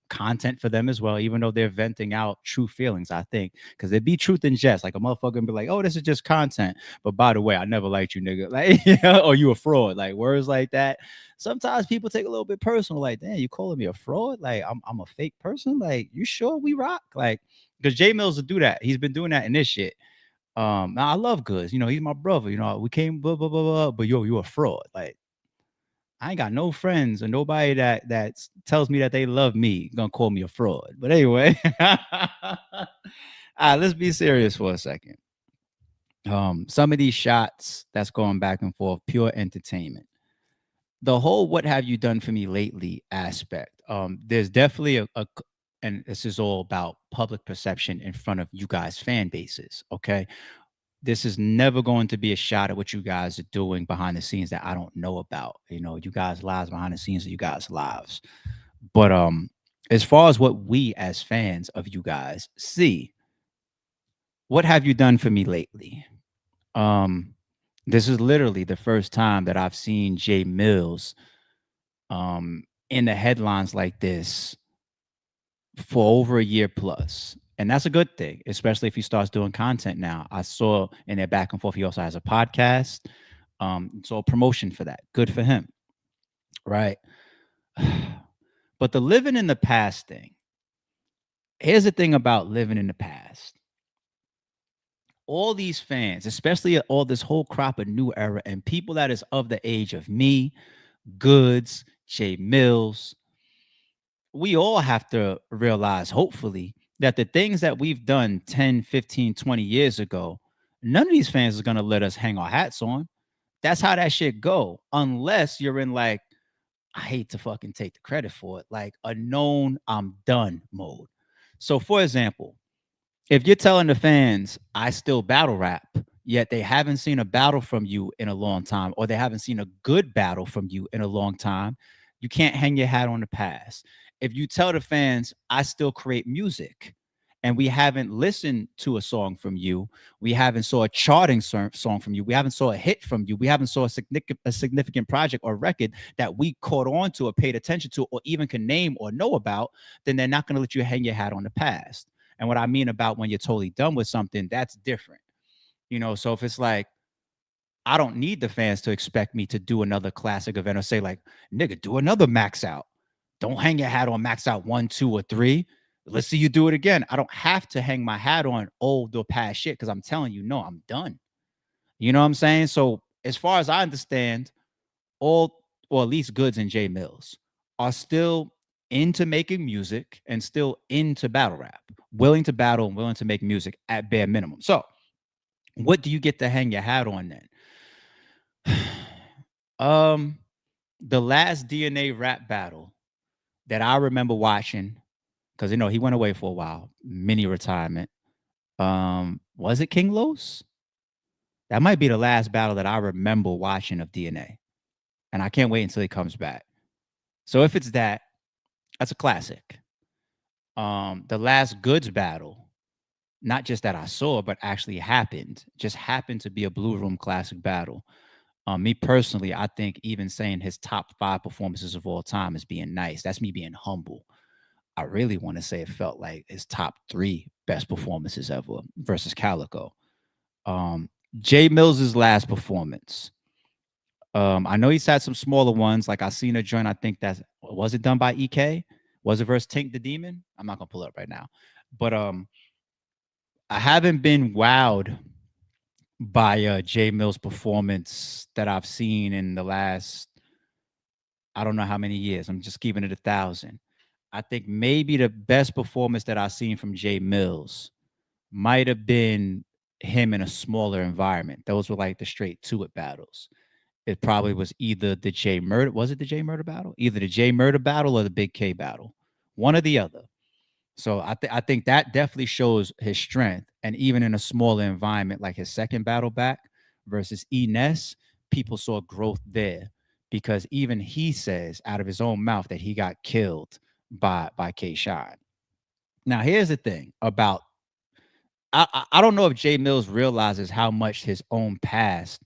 content for them as well, even though they're venting out true feelings, I think, because there'd be truth in jest. Like a motherfucker and be like, oh, this is just content. But by the way, I never liked you, nigga. Like, or you a fraud. Like words like that. Sometimes people take a little bit personal, like, damn, you calling me a fraud? Like I'm a fake person? Like, you sure we rock? Like, because Jay Mills will do that. He's been doing that in this shit. Now I love Goods. He's my brother. We came blah blah blah blah. But yo, you a fraud. Like, I ain't got no friends or nobody that tells me that they love me gonna call me a fraud. But anyway, all right, let's be serious for a second. Some of these shots that's going back and forth, pure entertainment. The whole "what have you done for me lately" aspect. There's definitely and this is all about public perception in front of you guys' fan bases. Okay. This is never going to be a shot at what you guys are doing behind the scenes that I don't know about. You guys' lives behind the scenes are you guys' lives. But as far as what we as fans of you guys see, what have you done for me lately? This is literally the first time that I've seen Jay Mills in the headlines like this for over a year plus. And that's a good thing, especially if he starts doing content now. I saw in their back and forth, he also has a podcast. So promotion for that. Good for him. Right. But the living in the past thing, here's the thing about living in the past. All these fans, especially all this whole crop of new era and people that is of the age of me, Goods, Jay Mills, we all have to realize, hopefully, that the things that we've done 10, 15, 20 years ago, none of these fans are going to let us hang our hats on. That's how that shit go. Unless you're in like, I hate to fucking take the credit for it, like a known I'm done mode. So for example, if you're telling the fans, I still battle rap, yet they haven't seen a battle from you in a long time, or they haven't seen a good battle from you in a long time, you can't hang your hat on the past. If you tell the fans, I still create music, and we haven't listened to a song from you, we haven't saw a charting song from you, we haven't saw a hit from you, we haven't saw a significant project or record that we caught on to or paid attention to or even can name or know about, then they're not going to let you hang your hat on the past. And what I mean about when you're totally done with something, that's different. So if it's like, I don't need the fans to expect me to do another classic event or say like, nigga, do another Max Out. Don't hang your hat on Max Out 1, 2, or 3. Let's see you do it again. I don't have to hang my hat on old or past shit because I'm telling you, no, I'm done. You know what I'm saying? So as far as I understand, all, or at least Goods and Jay Mills, are still into making music and still into battle rap, willing to battle and willing to make music at bare minimum. So what do you get to hang your hat on then? The last DNA rap battle that I remember watching, because he went away for a while, mini retirement. Was it King Los? That might be the last battle that I remember watching of DNA. And I can't wait until he comes back. So if it's that, that's a classic. The last Goods battle, not just that I saw, but actually happened, just happened to be a Blue Room Classic battle. Me personally, I think even saying his top 5 performances of all time is being nice. That's me being humble. I really want to say it felt like his top 3 best performances ever versus Calico. Jay Mills's last performance. I know he's had some smaller ones. Like I seen a joint. I think was it done by EK? Was it versus Tink the Demon? I'm not gonna pull it up right now, but I haven't been wowed by Jay Mills' performance that I've seen in the last, I don't know how many years. I'm just keeping it 1,000. I think maybe the best performance that I've seen from Jay Mills might have been him in a smaller environment. Those were like the straight to it battles. It probably was either the Jay Murder. Was it the Jay Murder battle? Either the Jay Murder battle or the Big K battle. One or the other. So I think that definitely shows his strength. And even in a smaller environment, like his second battle back versus Ines, people saw growth there because even he says out of his own mouth that he got killed by K Shine. Now, here's the thing about, I don't know if Jay Mills realizes how much his own past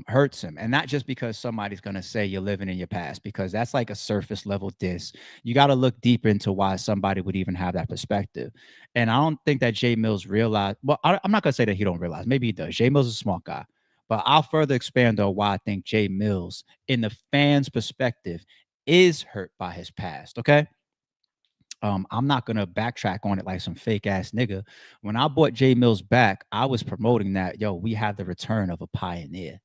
hurts him, and not just because somebody's gonna say you're living in your past, because that's like a surface level diss. You got to look deeper into why somebody would even have that perspective. And I don't think that Jay Mills realized. Well, I'm not gonna say that he don't realize. Maybe he does. Jay Mills is a smart guy, but I'll further expand on why I think Jay Mills, in the fans' perspective, is hurt by his past. Okay. I'm not gonna backtrack on it like some fake ass nigga. When I bought Jay Mills back, I was promoting that, yo, we have the return of a pioneer.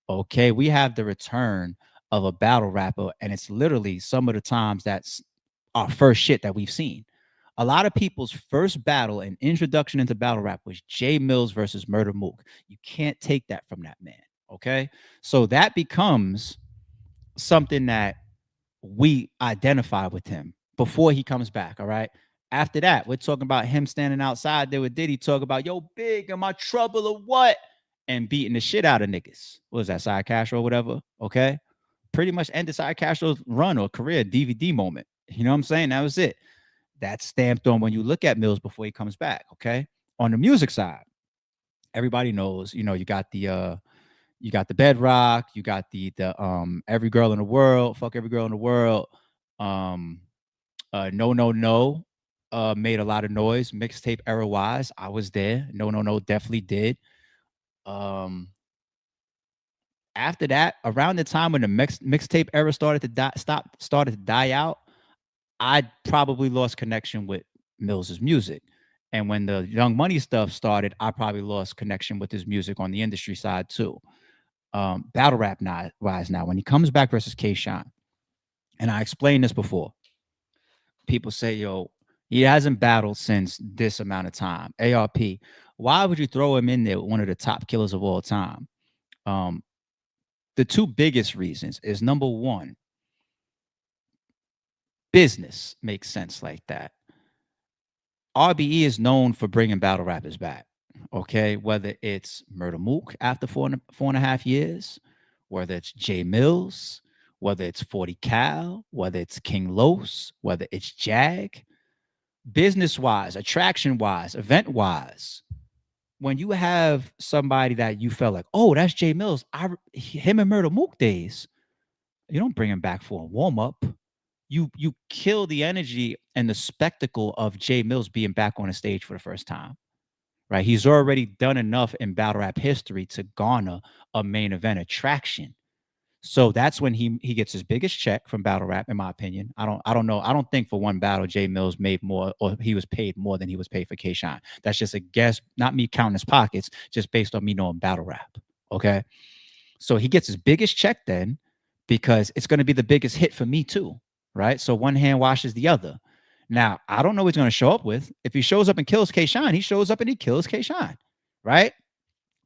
Okay, we have the return of a battle rapper, and it's literally some of the times that's our first shit that we've seen. A lot of people's first battle and introduction into battle rap was Jay Mills versus Murder Mook. You can't take that from that man. Okay, so that becomes something that we identify with him before he comes back. All right. After that, we're talking about him standing outside there with Diddy, talk about, yo, big, am I trouble or what? And beating the shit out of niggas. What was that, Side Cash or whatever? Okay. Pretty much ended Side Castro's run or career, DVD moment. You know what I'm saying? That was it. That's stamped on when you look at Mills before he comes back. Okay. On the music side, everybody knows, you know, you got the Bedrock, you got the every girl in the world, fuck every girl in the world. Um No No No made a lot of noise mixtape era wise. I was there. No No No definitely did. Um After that, around the time when the mixtape era started to die out, I probably lost connection with Mills's music. And when the Young Money stuff started, I probably lost connection with his music on the industry side too. Battle rap wise now, when he comes back versus K Shine, and I explained this before, people say, yo, he hasn't battled since this amount of time. ARP, why would you throw him in there with one of the top killers of all time? Um, the two biggest reasons is number one, business makes sense like that. RBE is known for bringing battle rappers back. Okay, whether it's Murder Mook after 4.5 years, whether it's Jay Mills, whether it's 40 Cal, whether it's King Los, whether it's Jag, business wise, attraction wise, event wise, when you have somebody that you felt like, oh, that's Jay Mills, him and Murder Mook days, you don't bring him back for a warm up. You kill the energy and the spectacle of Jay Mills being back on the stage for the first time. Right? He's already done enough in battle rap history to garner a main event attraction. So that's when he gets his biggest check from battle rap, in my opinion. I don't know. I don't think for one battle Jay Mills made more, or he was paid more than he was paid for K Shine. That's just a guess, not me counting his pockets, just based on me knowing battle rap. Okay. So he gets his biggest check then, because it's going to be the biggest hit for me too. Right. So one hand washes the other. Now, I don't know what he's going to show up with. If he shows up and kills K Shine, he shows up and he kills K Shine. Right.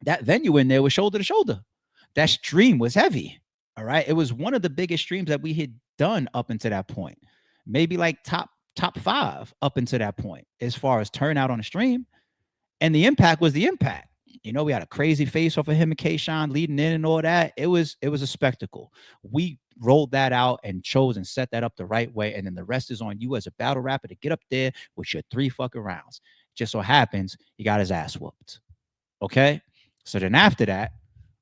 That venue in there was shoulder to shoulder. That stream was heavy. All right. It was one of the biggest streams that we had done up until that point. Maybe like top 5 up until that point, as far as turnout on the stream. And the impact was the impact. You know, we had a crazy face off of him and K Shine leading in and all that. It was a spectacle. We rolled that out and chose and set that up the right way. And then the rest is on you as a battle rapper to get up there with your 3 fucking rounds. Just so happens he got his ass whooped. Okay. So then after that,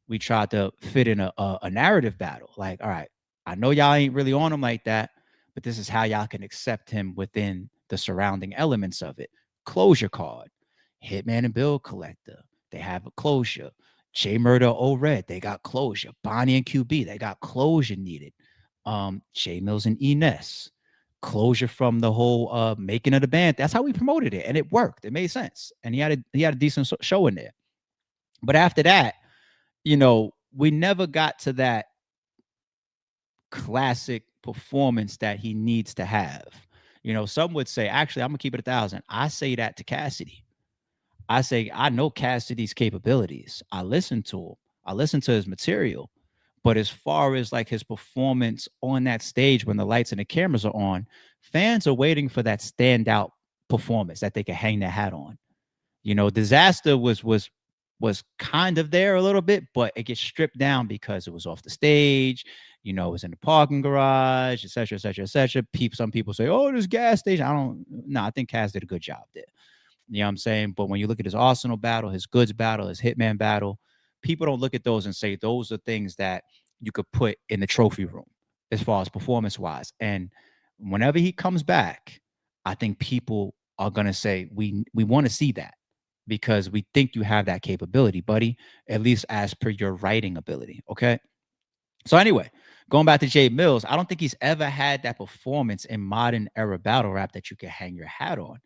we tried to fit in a narrative battle. Like, all right, I know y'all ain't really on him like that, but this is how y'all can accept him within the surrounding elements of it. Closure card. Hitman and Bill Collector, they have a closure. J Murder, O Red, they got closure. Bonnie and QB, they got closure needed. J Mills and Ines, closure from the whole making of the band. That's how we promoted it, and it worked. It made sense, and he had a decent show in there. But after that, you know, we never got to that classic performance that he needs to have. You know, some would say, actually, I'm gonna keep it 1,000. I say that to Cassidy. I say, I know Cassidy's capabilities. I listen to him. I listen to his material. But as far as like his performance on that stage when the lights and the cameras are on, fans are waiting for that standout performance that they can hang their hat on. You know, Disaster was kind of there a little bit, but it gets stripped down because it was off the stage. You know, it was in the parking garage, et cetera, et cetera, et cetera. Some people say, oh, there's gas station. I think Cass did a good job there. You know what I'm saying? But when you look at his Arsenal battle, his Goods battle, his Hitman battle, people don't look at those and say those are things that you could put in the trophy room as far as performance wise. And whenever he comes back, I think people are going to say, we want to see that because we think you have that capability, buddy, at least as per your writing ability. Okay. So anyway, going back to Jay Mills, I don't think he's ever had that performance in modern era battle rap that you can hang your hat on.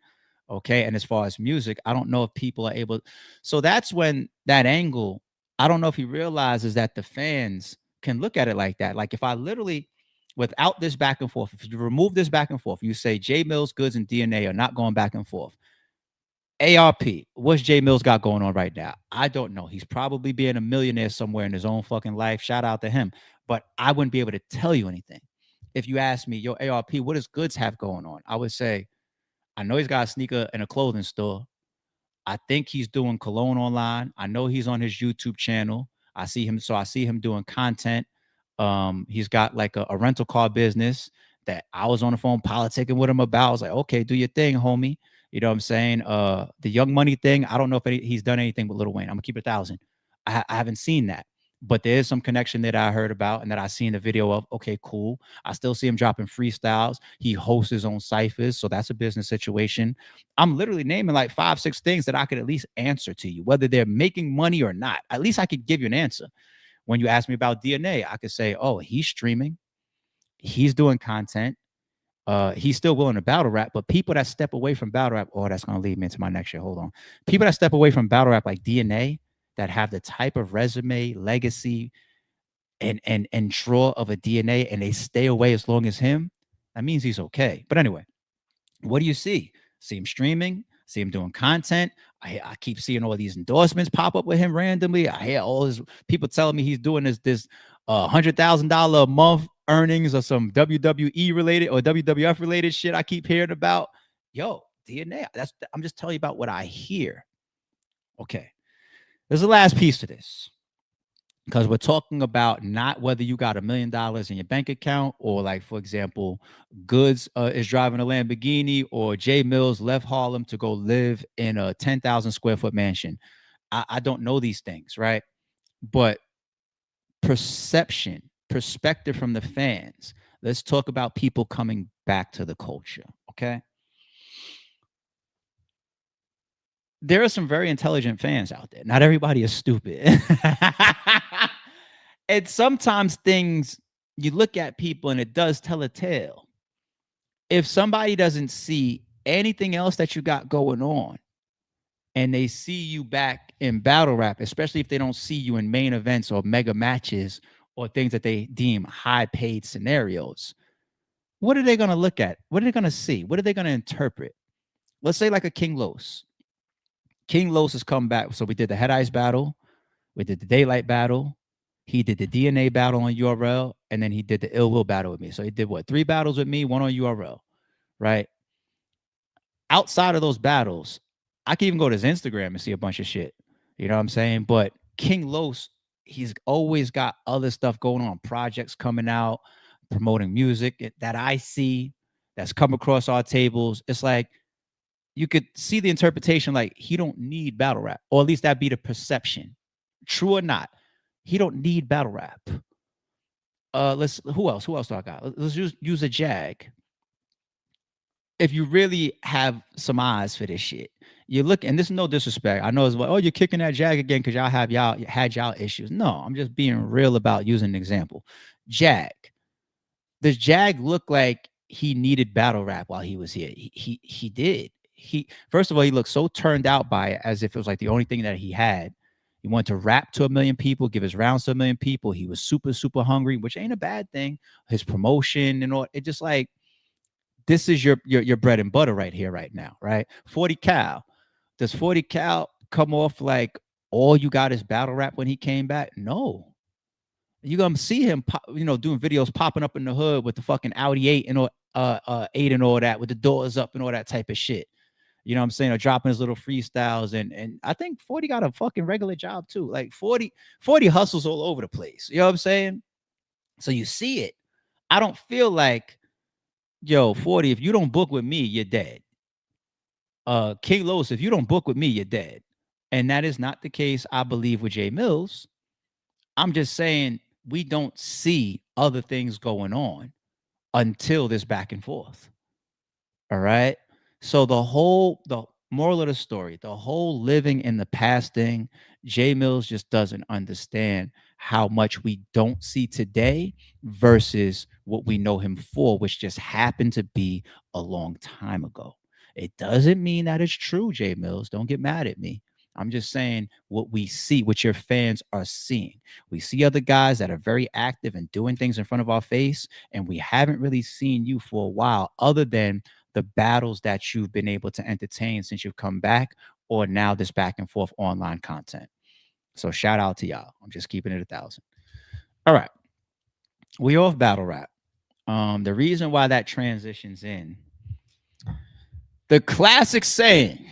Okay. And as far as music, I don't know if people are able. So that's when that angle, I don't know if he realizes that the fans can look at it like that. Like if I literally, without this back and forth, if you remove this back and forth, you say Jay Mills, Goods, and DNA are not going back and forth. ARP, what's Jay Mills got going on right now? I don't know. He's probably being a millionaire somewhere in his own fucking life. Shout out to him. But I wouldn't be able to tell you anything. If you ask me, yo, ARP, what does Goods have going on? I would say, I know he's got a sneaker and a clothing store. I think he's doing cologne online. I know he's on his YouTube channel. I see him doing content. He's got like a rental car business that I was on the phone politicking with him about. I was like, okay, do your thing, homie. You know what I'm saying? The Young Money thing, I don't know if he's done anything with Lil Wayne. I'm gonna keep it 1,000. I haven't seen that, but there is some connection that I heard about and that I seen the video of. Okay, cool. I still see him dropping freestyles. He hosts his own ciphers, so that's a business situation. I'm literally naming like 5, 6 things that I could at least answer to you, whether they're making money or not. At least I could give you an answer. When you ask me about DNA, I could say, oh, he's streaming, he's doing content. He's still willing to battle rap, but people that step away from battle rap, oh, that's gonna lead me into my next shit. Hold on. People that step away from battle rap like DNA, that have the type of resume, legacy, and draw of a DNA, and they stay away as long as him, that means he's okay. But anyway, what do you see? See him streaming, see him doing content. I keep seeing all these endorsements pop up with him randomly. I hear all his people telling me he's doing this $100,000 a month earnings or some WWE related or WWF related shit I keep hearing about. Yo, DNA. I'm just telling you about what I hear. Okay. There's the last piece to this. Because we're talking about not whether you got $1 million in your bank account, or like, for example, Goods is driving a Lamborghini, or Jay Mills left Harlem to go live in a 10,000 square foot mansion. I don't know these things, right? But perspective from the fans. Let's talk about people coming back to the culture, okay? There are some very intelligent fans out there. Not everybody is stupid. And sometimes things, you look at people and it does tell a tale. If somebody doesn't see anything else that you got going on, and they see you back in battle rap, especially if they don't see you in main events or mega matches or things that they deem high paid scenarios, what are they going to look at? What are they going to see? What are they going to interpret? Let's say like a King Los. King Los has come back. So we did the Head Ice battle. We did the Daylight battle. He did the DNA battle on URL. And then he did the Ill Will battle with me. So he did what? 3 battles with me, 1 on URL, right? Outside of those battles, I can even go to his Instagram and see a bunch of shit. You know what I'm saying? But King Los, he's always got other stuff going on, projects coming out, promoting music that I see that's come across our tables. It's like you could see the interpretation like he don't need battle rap, or at least that'd be the perception. True or not, he don't need battle rap. Who else do I got? Let's use a Jag. If you really have some eyes for this shit, you look, and this is no disrespect. I know it's like, oh, you're kicking that Jag again because y'all had y'all issues. No, I'm just being real about using an example. Jag. Does Jag look like he needed battle rap while he was here? He did. First of all, he looked so turned out by it, as if it was like the only thing that he had. He wanted to rap to 1 million people, give his rounds to 1 million people. He was super, super hungry, which ain't a bad thing. His promotion and all, it just like, this is your bread and butter right here, right now, right? 40 Cal. Does 40 Cal come off like all you got is battle rap when he came back? No. You're gonna see him doing videos popping up in the hood with the fucking Audi 8 and all 8 and all that, with the doors up and all that type of shit. You know what I'm saying? Or dropping his little freestyles. And I think 40 got a fucking regular job too. Like 40 hustles all over the place. You know what I'm saying? So you see it. I don't feel like, yo, 40, if you don't book with me, you're dead. King Los, if you don't book with me, you're dead. And that is not the case, I believe, with Jay Mills. I'm just saying we don't see other things going on until this back and forth. All right. So the moral of the story, the whole living in the past thing, Jay Mills just doesn't understand how much we don't see today versus what we know him for, which just happened to be a long time ago. It doesn't mean that it's true, Jay Mills. Don't get mad at me. I'm just saying what we see, what your fans are seeing. We see other guys that are very active and doing things in front of our face, and we haven't really seen you for a while, other than the battles that you've been able to entertain since you've come back, or now this back and forth online content. So shout out to y'all. I'm just keeping it 1,000. All right. We off battle rap. The reason why that transitions in, the classic saying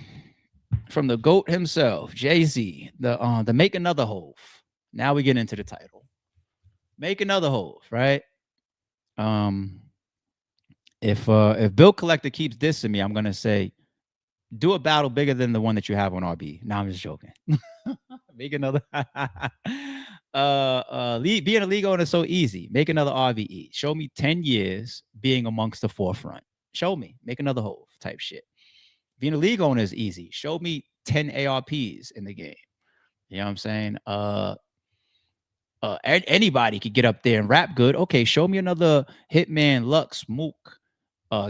from the GOAT himself, Jay-Z, the make another Hove. Now we get into the title. Make another Hove, right? If Bill Collector keeps dissing me, I'm gonna say, Do a battle bigger than the one that you have on RB. Now I'm just joking. Make another. Being a league owner is so easy. Make another RVE. Show me 10 years being amongst the forefront. Show me. Make another hole type shit. Being a league owner is easy. Show me 10 ARPs in the game. You know what I'm saying? Anybody could get up there and rap good. Okay, show me another Hitman, Lux, Mook,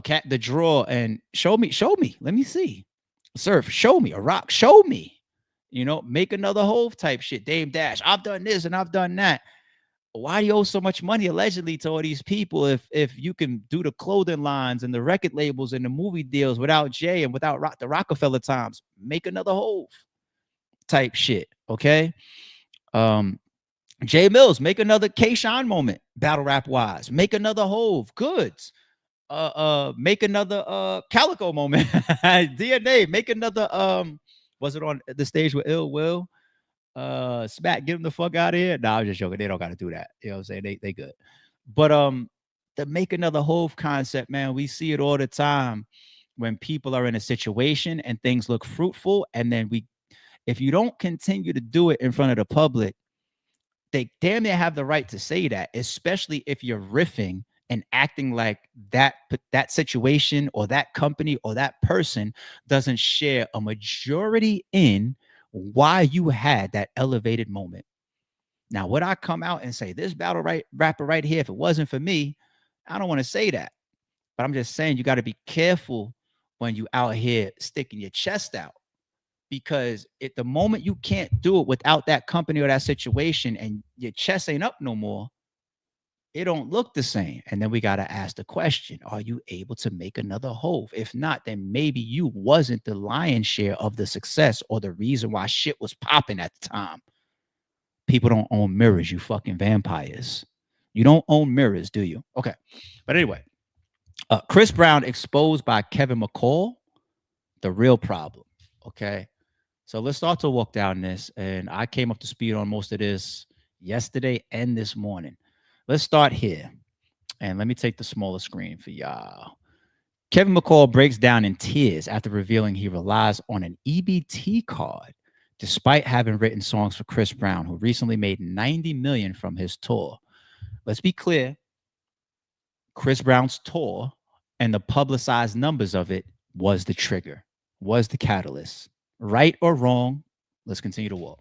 Cat the Draw, and show me. Let me see. Surf, show me. A Rock, show me. You know, make another Hove type shit. Dame Dash, I've done this and I've done that. Why do you owe so much money allegedly to all these people if you can do the clothing lines and the record labels and the movie deals without Jay and without the Rockefeller times? Make another Hove type shit. Okay. Jay Mills, make another K-Shine moment, battle rap wise. Make another Hove, Goods. Make another Calico moment. DNA, make another was it on the stage with Ill Will? Smack, get him the fuck out of here. Nah, I'm just joking. They don't gotta do that. You know what I'm saying? They good. But to make another Hove concept, man, we see it all the time when people are in a situation and things look fruitful, and then if you don't continue to do it in front of the public, they damn near have the right to say that, especially if you're riffing and acting like that situation or that company or that person doesn't share a majority in why you had that elevated moment. Now, would I come out and say this battle rapper right here, if it wasn't for me? I don't want to say that, but I'm just saying you got to be careful when you out here sticking your chest out, because at the moment you can't do it without that company or that situation and your chest ain't up no more, it don't look the same. And then we got to ask the question, are you able to make another Hove? If not, then maybe you wasn't the lion's share of the success or the reason why shit was popping at the time. People don't own mirrors, you fucking vampires. You don't own mirrors, do you? Okay. But anyway, Chris Brown exposed by Kevin McCall, the real problem. Okay. So let's start to walk down this. And I came up to speed on most of this yesterday and this morning. Let's start here. And let me take the smaller screen for y'all. Kevin McCall breaks down in tears after revealing he relies on an EBT card despite having written songs for Chris Brown, who recently made $90 million from his tour. Let's be clear. Chris Brown's tour and the publicized numbers of it was the trigger, was the catalyst. Right or wrong, let's continue to walk.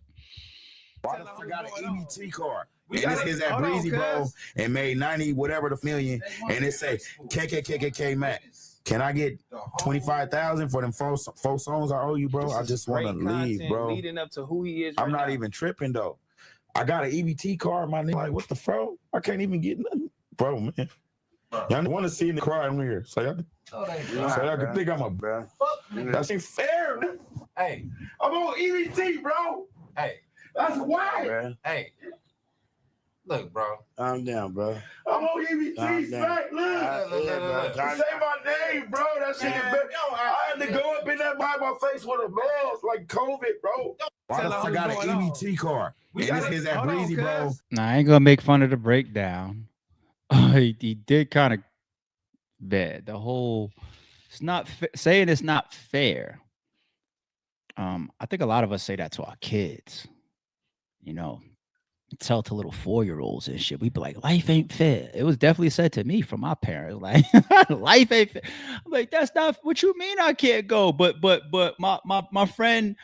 Why the fuck I got an EBT card? And this is at Breezy, bro, and made 90 whatever the million, and it say KKKKK Mac. Can I get 25,000 for them four songs I owe you, bro? I just want to leave, bro. Leading up to who he is. I'm not even tripping though. I got an EBT card, my nigga. Like, what the fuck? I can't even get nothing, bro, man. Y'all want to see me cry in here, so y'all can think I'm a bro. That's ain't fair, man. Hey, I'm on EBT, bro. Hey, that's why. Hey. Look, bro. I'm down, bro. I'm on EBT, Smack. Look. Say my name, bro. That shit is better. I had to go up in that by my face with a mask, like COVID, bro. Why the fuck I got an EBT card? And this is at Breezy, bro. Now, I ain't going to make fun of the breakdown. He did kind of bad. The whole, it's not saying it's not fair. I think a lot of us say that to our kids, you know, tell to little 4-year-olds and shit. We be like, life ain't fair. It was definitely said to me from my parents, like, life ain't fair. I'm like, that's not what you mean I can't go. But my friend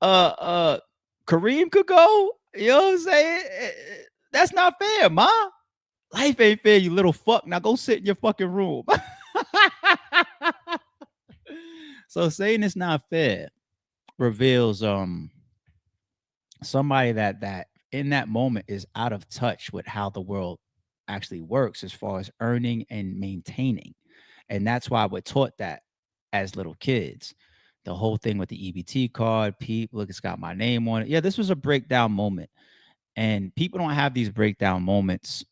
Kareem could go. You know what I'm saying? That's not fair, ma. Life ain't fair, you little fuck. Now go sit in your fucking room. So saying it's not fair reveals somebody that in that moment is out of touch with how the world actually works as far as earning and maintaining. And that's why we're taught that as little kids. The whole thing with the EBT card, look, it's got my name on it. Yeah, this was a breakdown moment. And people don't have these breakdown moments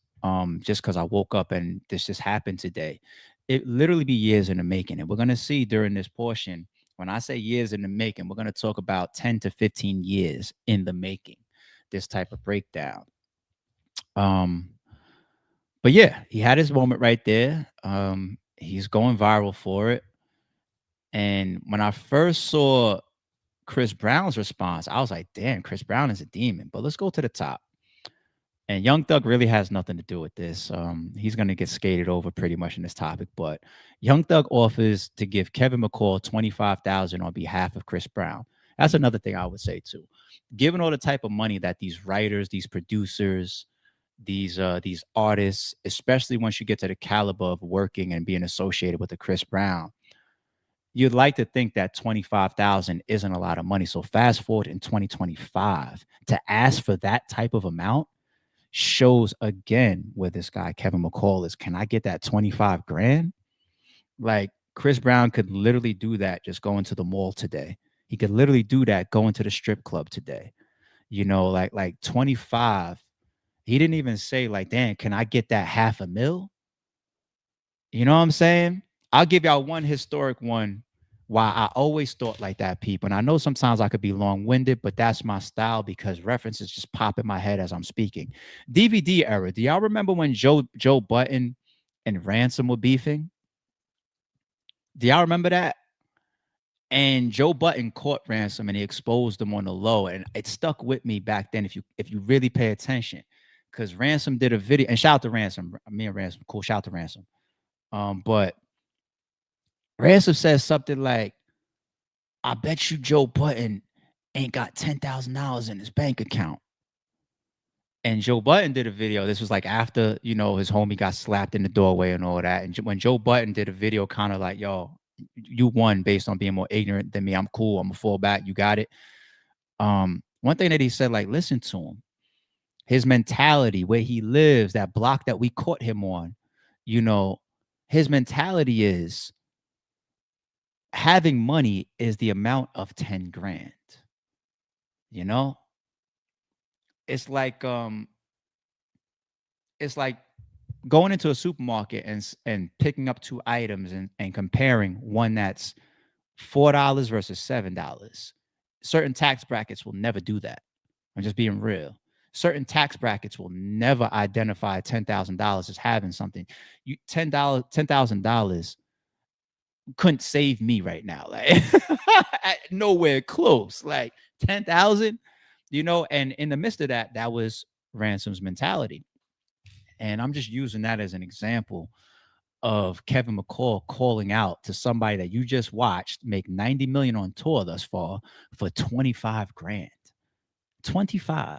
just because I woke up and this just happened today. It literally be years in the making. And we're going to see during this portion, when I say years in the making, we're going to talk about 10 to 15 years in the making, this type of breakdown. But yeah, he had his moment right there. He's going viral for it. And when I first saw Chris Brown's response, I was like, damn, Chris Brown is a demon. But let's go to the top. And Young Thug really has nothing to do with this. He's going to get skated over pretty much in this topic. But Young Thug offers to give Kevin McCall $25,000 on behalf of Chris Brown. That's another thing I would say too. Given all the type of money that these writers, these producers, these artists, especially once you get to the caliber of working and being associated with the Chris Brown, you'd like to think that 25,000 isn't a lot of money. So fast forward in 2025 to ask for that type of amount shows again where this guy Kevin McCall is. Can I get that 25 grand? Like Chris Brown could literally do that just going to the mall today. He could literally do that going to the strip club today. You know, like 25. He didn't even say like, damn, can I get that $500,000? You know what I'm saying? I'll give y'all one historic one why I always thought like that, people. And I know sometimes I could be long-winded, but that's my style because references just pop in my head as I'm speaking. DVD era. Do y'all remember when Joe Budden and Ransom were beefing? Do y'all remember that? And Joe Budden caught Ransom and he exposed him on the low. And it stuck with me back then if you really pay attention. Because Ransom did a video, and shout out to Ransom. Me and Ransom, cool. Shout out to Ransom. But Ransom says something like, I bet you Joe Budden ain't got $10,000 in his bank account. And Joe Budden did a video. This was like after, you know, his homie got slapped in the doorway and all that. And when Joe Budden did a video kind of like, yo, you won based on being more ignorant than me. I'm cool. I'm a fall back. You got it. One thing that he said, like, listen to him. His mentality, where he lives, that block that we caught him on, you know, his mentality is having money is the amount of 10 grand. You know? It's like going into a supermarket and picking up two items and comparing one that's $4 versus $7. Certain tax brackets will never do that. I'm just being real. Certain tax brackets will never identify $10,000 as having something. $10,000 couldn't save me right now. Like nowhere close. Like 10,000, you know, and in the midst of that, that was Ransom's mentality. And I'm just using that as an example of Kevin McCall calling out to somebody that you just watched make 90 million on tour thus far for 25 grand. 25.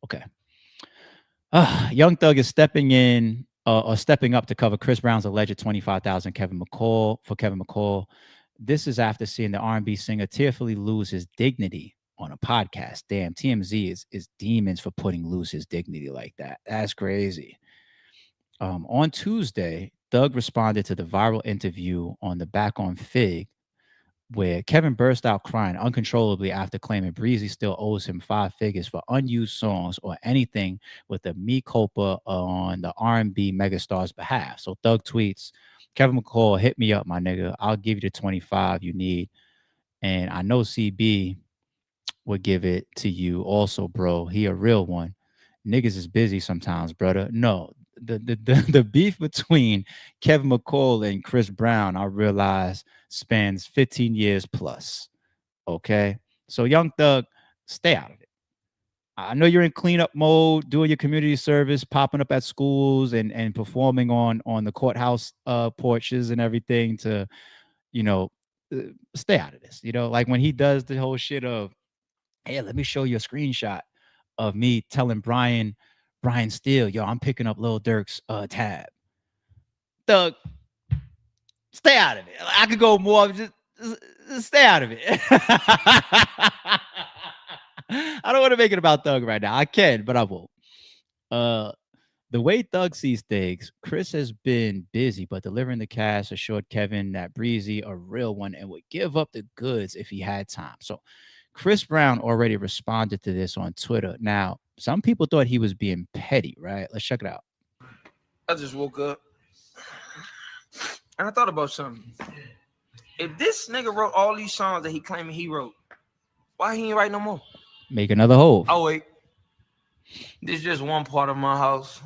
Okay. Young Thug is stepping in or stepping up to cover Chris Brown's alleged 25,000 Kevin McCall. This is after seeing the R&B singer tearfully lose his dignity on a podcast. Damn, TMZ is demons for putting lose his dignity like that. That's crazy. On Tuesday, Thug responded to the viral interview on the Back on Fig, where Kevin burst out crying uncontrollably after claiming Breezy still owes him 5 figures for unused songs or anything with the Mccall on the R&B megastar's behalf. So Thug tweets, Kevin McCall, hit me up, my nigga. I'll give you the 25 you need. And I know CB would give it to you also, bro. He a real one. Niggas is busy sometimes, brother. No, the beef between Kevin McCall and Chris Brown, I realize, spans 15 years plus. Okay. So Young Thug, stay out of it. I know you're in cleanup mode, doing your community service, popping up at schools and performing on the courthouse porches and everything to, you know, stay out of this. You know, like when he does the whole shit of, hey, let me show you a screenshot of me telling Brian Steele, yo, I'm picking up Lil Durk's tab. Thug, stay out of it. I could go more, just stay out of it. I don't want to make it about Thug right now. I can, but I won't. The way Thug sees things, Chris has been busy, but delivering the cash assured Kevin that Breezy, a real one, and would give up the goods if he had time. So Chris Brown already responded to this on Twitter. Now, some people thought he was being petty, right? Let's check it out. I just woke up and I thought about something. If this nigga wrote all these songs that he claiming he wrote, why he ain't write no more? Make another hole. Oh, wait. This is just one part of my house.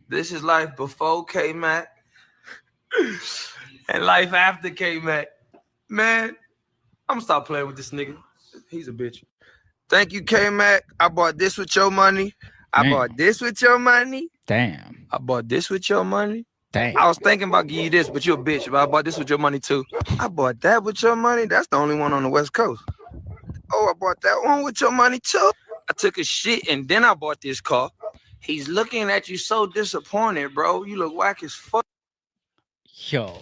This is life before K-Mac and life after K-Mac. Man, I'm gonna stop playing with this nigga. He's a bitch. Thank you, K-Mac. I bought this with your money. I bought this with your money. Damn. I bought this with your money. Damn. I was thinking about giving you this, but you're a bitch. But I bought this with your money too. I bought that with your money. That's the only one on the West Coast. Oh, I bought that one with your money too. I took a shit and then I bought this car. He's looking at you so disappointed, bro. You look whack as fuck. Yo.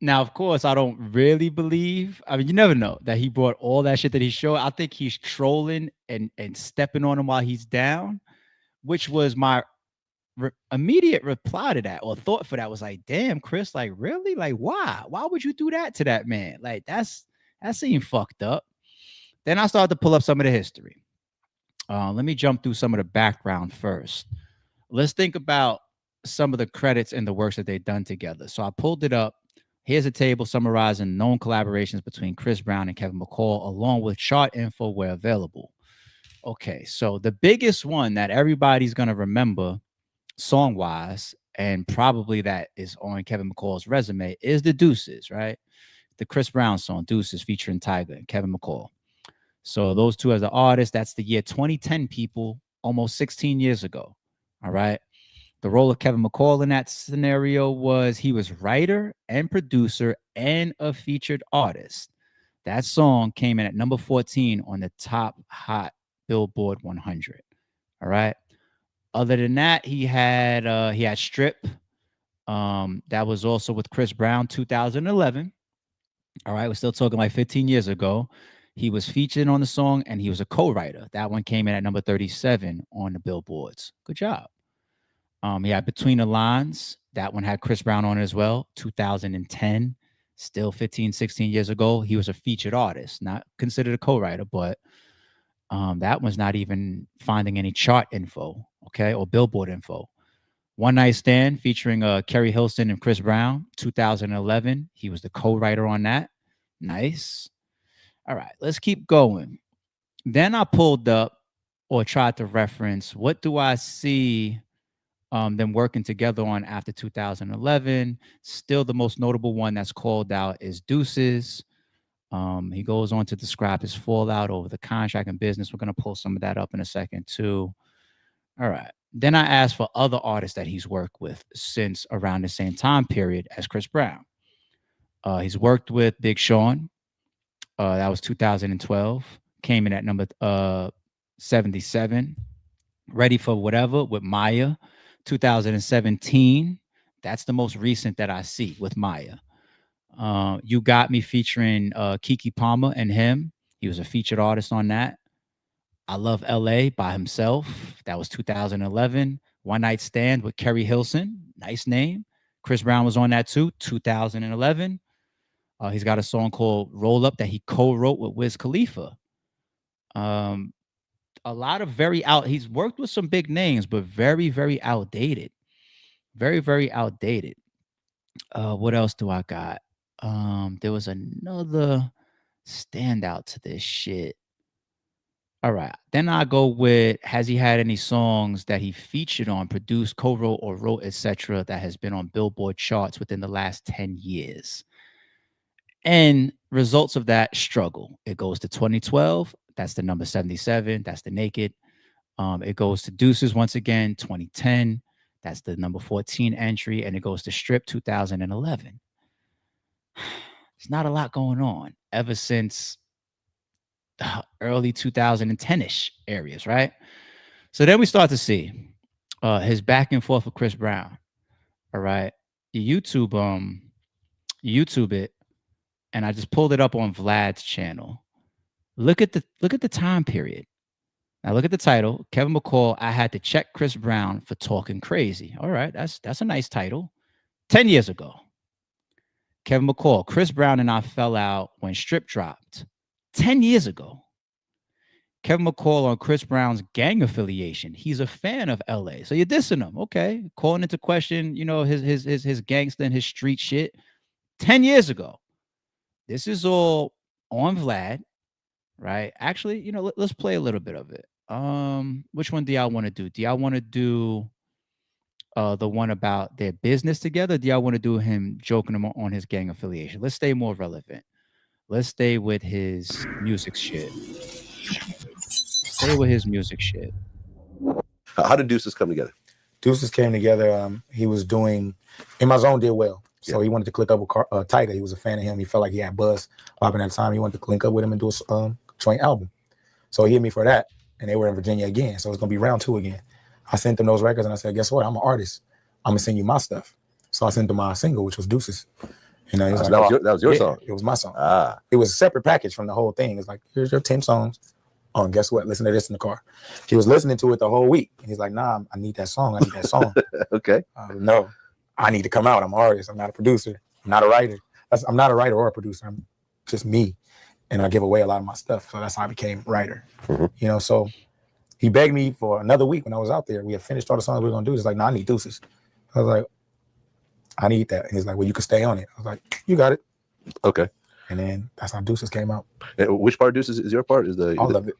Now, of course, I don't really believe. I mean, you never know that he brought all that shit that he showed. I think he's trolling and stepping on him while he's down, which was my immediate reply to that or thought for that was like, damn, Chris, like, really? Like, why? Why would you do that to that man? Like, that seemed fucked up. Then I started to pull up some of the history. Let me jump through some of the background first. Let's think about some of the credits and the works that they've done together. So I pulled it up. Here's a table summarizing known collaborations between Chris Brown and Kevin McCall, along with chart info where available. Okay, so the biggest one that everybody's going to remember song-wise, and probably that is on Kevin McCall's resume, is the Deuces, right? The Chris Brown song, Deuces, featuring Tyga and Kevin McCall. So those two as the artists, that's the year 2010, people, almost 16 years ago, all right? The role of Kevin McCall in that scenario was he was writer and producer and a featured artist. That song came in at number 14 on the top hot Billboard 100. All right. Other than that, he had Strip. That was also with Chris Brown, 2011. All right. We're still talking like 15 years ago. He was featured on the song and he was a co-writer. That one came in at number 37 on the Billboards. Good job. He had Between the Lines. That one had Chris Brown on it as well, 2010. Still 15, 16 years ago. He was a featured artist, not considered a co-writer, but that one's not even finding any chart info, okay, or Billboard info. One Night Stand featuring Kerry Hilson and Chris Brown, 2011. He was the co-writer on that. Nice. All right, let's keep going. Then I pulled up or tried to reference, what do I see them working together on after 2011? Still the most notable one that's called out is Deuces. He goes on to describe his fallout over the contract and business. We're going to pull some of that up in a second too. All right. Then I asked for other artists that he's worked with since around the same time period as Chris Brown. He's worked with Big Sean. That was 2012. Came in at number 77. Ready for Whatever with Maya, 2017. That's the most recent that I see with Maya. You Got Me featuring Kiki Palmer and him. He was a featured artist on that. I Love LA by himself. That was 2011. One Night Stand with Kerry Hilson. Nice name. Chris Brown was on that too, 2011. He's got a song called Roll Up that he co-wrote with Wiz Khalifa. A lot of he's worked with some big names, but very, very outdated. Very, very outdated. What else do I got? There was another standout to this shit. All right. Then I go with, has he had any songs that he featured on, produced, co-wrote, or wrote, etc., that has been on Billboard charts within the last 10 years? And results of that struggle. It goes to 2012. That's the number 77. That's the Naked. It goes to Deuces once again, 2010. That's the number 14 entry. And it goes to Strip 2011. There's not a lot going on ever since the early 2010-ish areas, right? So then we start to see his back and forth with Chris Brown. All right. You YouTube it, and I just pulled it up on Vlad's channel. Look at the time period. Now look at the title. Kevin McCall, I had to check Chris Brown for talking crazy. All right, that's a nice title. 10 years ago. Kevin McCall, Chris Brown and I fell out when Strip dropped. 10 years ago. Kevin McCall on Chris Brown's gang affiliation. He's a fan of LA. So you're dissing him. Okay. Calling into question, his gangster and his street shit. 10 years ago. This is all on Vlad, right? Actually, let's play a little bit of it. Which one do y'all want to do? Do y'all want to do the one about their business together? Do y'all want to do him joking him on his gang affiliation? Let's stay more relevant. Let's stay with his music shit. Stay with his music shit. How did Deuces come together? Deuces came together. He was doing In My Zone did well, so he wanted to click up with Tiger. He was a fan of him. He felt like he had buzz popping at the time. He wanted to link up with him and do a joint album. So he hit me for that, and they were in Virginia again. So it's gonna be round 2 again. I sent them those records, and I said, "Guess what? I'm an artist. I'm gonna send you my stuff." So I sent them my single, which was Deuces. You know, So that was your song. It was my song. Ah, it was a separate package from the whole thing. It's like, here's your 10 songs. Oh, and guess what? Listen to this in the car. He was listening to it the whole week, and he's like, "Nah, I need that song. I need that song." okay. No, I need to come out. I'm an artist. I'm not a producer. I'm not a writer. I'm not a writer or a producer. I'm just me, and I give away a lot of my stuff. So that's how I became a writer. Mm-hmm. You know, so he begged me for another week when I was out there. We had finished all the songs we were gonna do. He's like, "No, I need Deuces." I was like, "I need that." And he's like, "Well, you can stay on it." I was like, "You got it." Okay. And then that's how Deuces came out. And which part of Deuces is your part? Is all of it?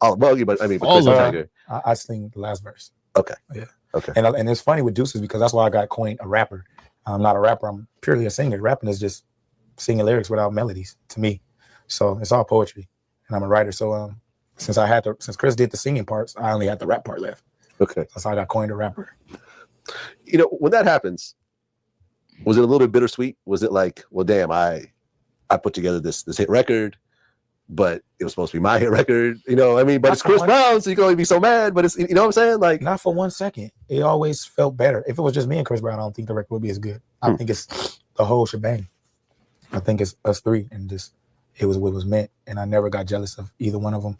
All well, but I mean, all Chris of Tiger. I sing the last verse. Okay. Yeah. Okay. And it's funny with Deuces because that's why I got coined a rapper. I'm not a rapper. I'm purely a singer. Rapping is just singing lyrics without melodies to me. So it's all poetry, and I'm a writer. So since Chris did the singing parts, I only had the rap part left. Okay. That's how I got coined a rapper. You know, when that happens, was it a little bit bittersweet? Was it like, well, damn, I put together this hit record, but it was supposed to be my hit record, you know? I mean, but it's Chris Brown, so you can only be so mad. But it's, you know what I'm saying? Like, not for 1 second. It always felt better. If it was just me and Chris Brown, I don't think the record would be as good. I think it's the whole shebang. I think it's us three, and just it was what was meant. And I never got jealous of either one of them.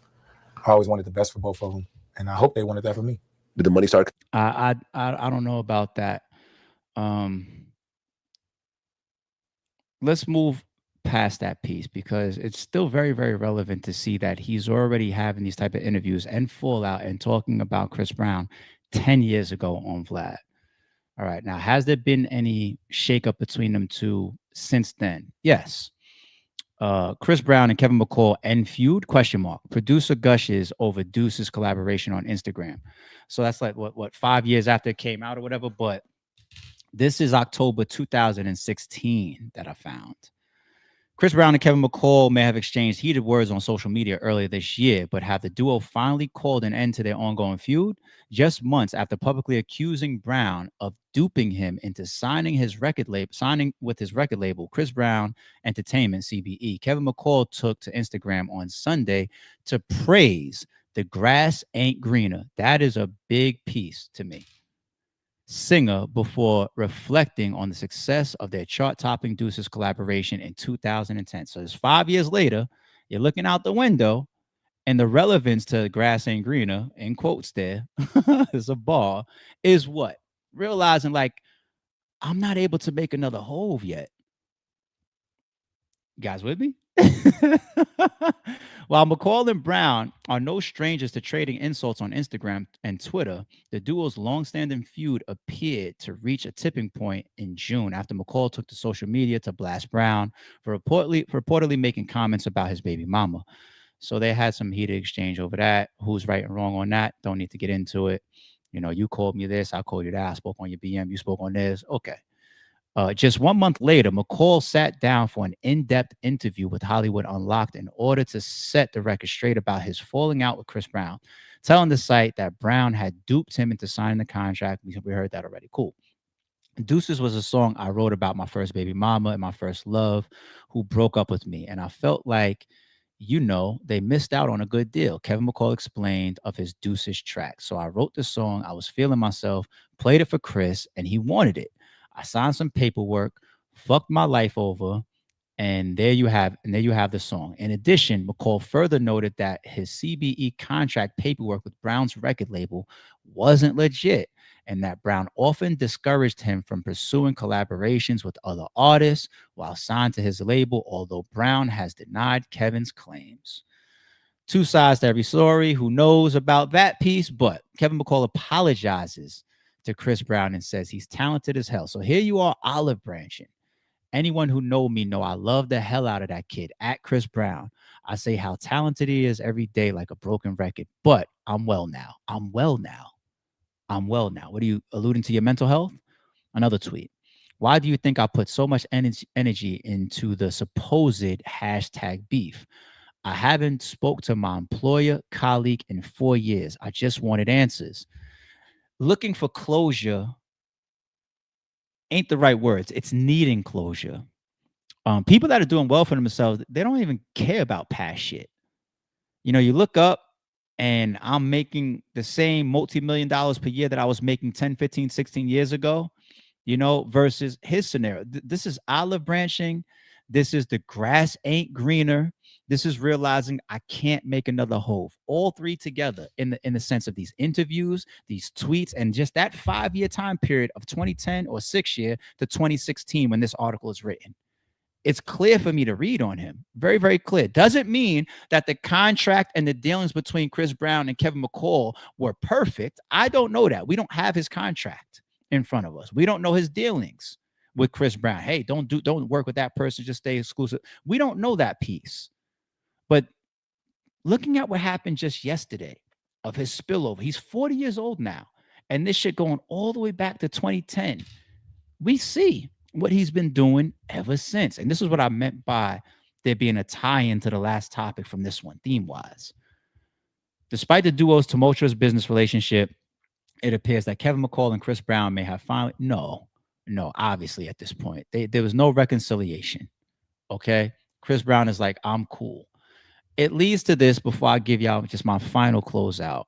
I always wanted the best for both of them, and I hope they wanted that for me. Did the money start? I don't know about that. Let's move past that piece because it's still very, very relevant to see that he's already having these type of interviews and fallout and talking about Chris Brown 10 years ago on Vlad. All right. Now, has there been any shakeup between them two since then? Yes. Chris Brown and Kevin McCall end feud? ? Producer gushes over Deuce's collaboration on Instagram. So that's like what 5 years after it came out or whatever. But this is October 2016 that I found. Chris Brown and Kevin McCall may have exchanged heated words on social media earlier this year, but have the duo finally called an end to their ongoing feud just months after publicly accusing Brown of duping him into signing with his record label, Chris Brown Entertainment, CBE. Kevin McCall took to Instagram on Sunday to praise "The Grass Ain't Greener." That is a big piece to me. Singer before reflecting on the success of their chart-topping Deuces collaboration in 2010. So it's 5 years later, you're looking out the window, and the relevance to "Grass Ain't Greener," in quotes there, is a bar, is what? Realizing, like, I'm not able to make another Hove yet. You guys with me? While McCall and Brown are no strangers to trading insults on Instagram and Twitter, the duo's longstanding feud appeared to reach a tipping point in June after McCall took to social media to blast Brown for reportedly making comments about his baby mama. So they had some heated exchange over that. Who's right and wrong on that? Don't need to get into it. You know, you called me this, I called you that. I spoke on your BM, you spoke on this. Okay. Just 1 month later, McCall sat down for an in-depth interview with Hollywood Unlocked in order to set the record straight about his falling out with Chris Brown, telling the site that Brown had duped him into signing the contract. We heard that already. Cool. Deuces was a song I wrote about my first baby mama and my first love who broke up with me. And I felt like, you know, they missed out on a good deal. Kevin McCall explained of his Deuces track. So I wrote the song. I was feeling myself, played it for Chris, and he wanted it. I signed some paperwork, fucked my life over, and there you have the song. In addition, McCall further noted that his CBE contract paperwork with Brown's record label wasn't legit, and that Brown often discouraged him from pursuing collaborations with other artists while signed to his label, although Brown has denied Kevin's claims. Two sides to every story. Who knows about that piece? But Kevin McCall apologizes to Chris Brown and says he's talented as hell. So here you are, olive branching. Anyone who know me know I love the hell out of that kid at Chris Brown. I say how talented he is every day like a broken record, but I'm well now. I'm well now. What are you alluding to, your mental health? Another tweet. Why do you think I put so much energy into the supposed hashtag beef? I haven't spoke to my employer, colleague in 4 years. I just wanted answers. Looking for closure ain't the right words. It's needing closure. People that are doing well for themselves, they don't even care about past shit. You know, you look up and I'm making the same multi-million dollars per year that I was making 10, 15, 16 years ago, you know, versus his scenario. This is olive branching. This is the grass ain't greener. This is realizing I can't make another Hove. All three together in the sense of these interviews, these tweets, and just that 5-year time period of 2010 or 6 year to 2016 when this article is written. It's clear for me to read on him. Very, very clear. Doesn't mean that the contract and the dealings between Chris Brown and Kevin McCall were perfect. I don't know that. We don't have his contract in front of us. We don't know his dealings with Chris Brown. Hey, don't work with that person. Just stay exclusive. We don't know that piece. But looking at what happened just yesterday of his spillover, he's 40 years old now. And this shit going all the way back to 2010. We see what he's been doing ever since. And this is what I meant by there being a tie-in to the last topic from this one, theme-wise. Despite the duo's tumultuous business relationship, it appears that Kevin McCall and Chris Brown may have finally... No, obviously at this point. There was no reconciliation, okay? Chris Brown is like, I'm cool. It leads to this before I give y'all just my final closeout.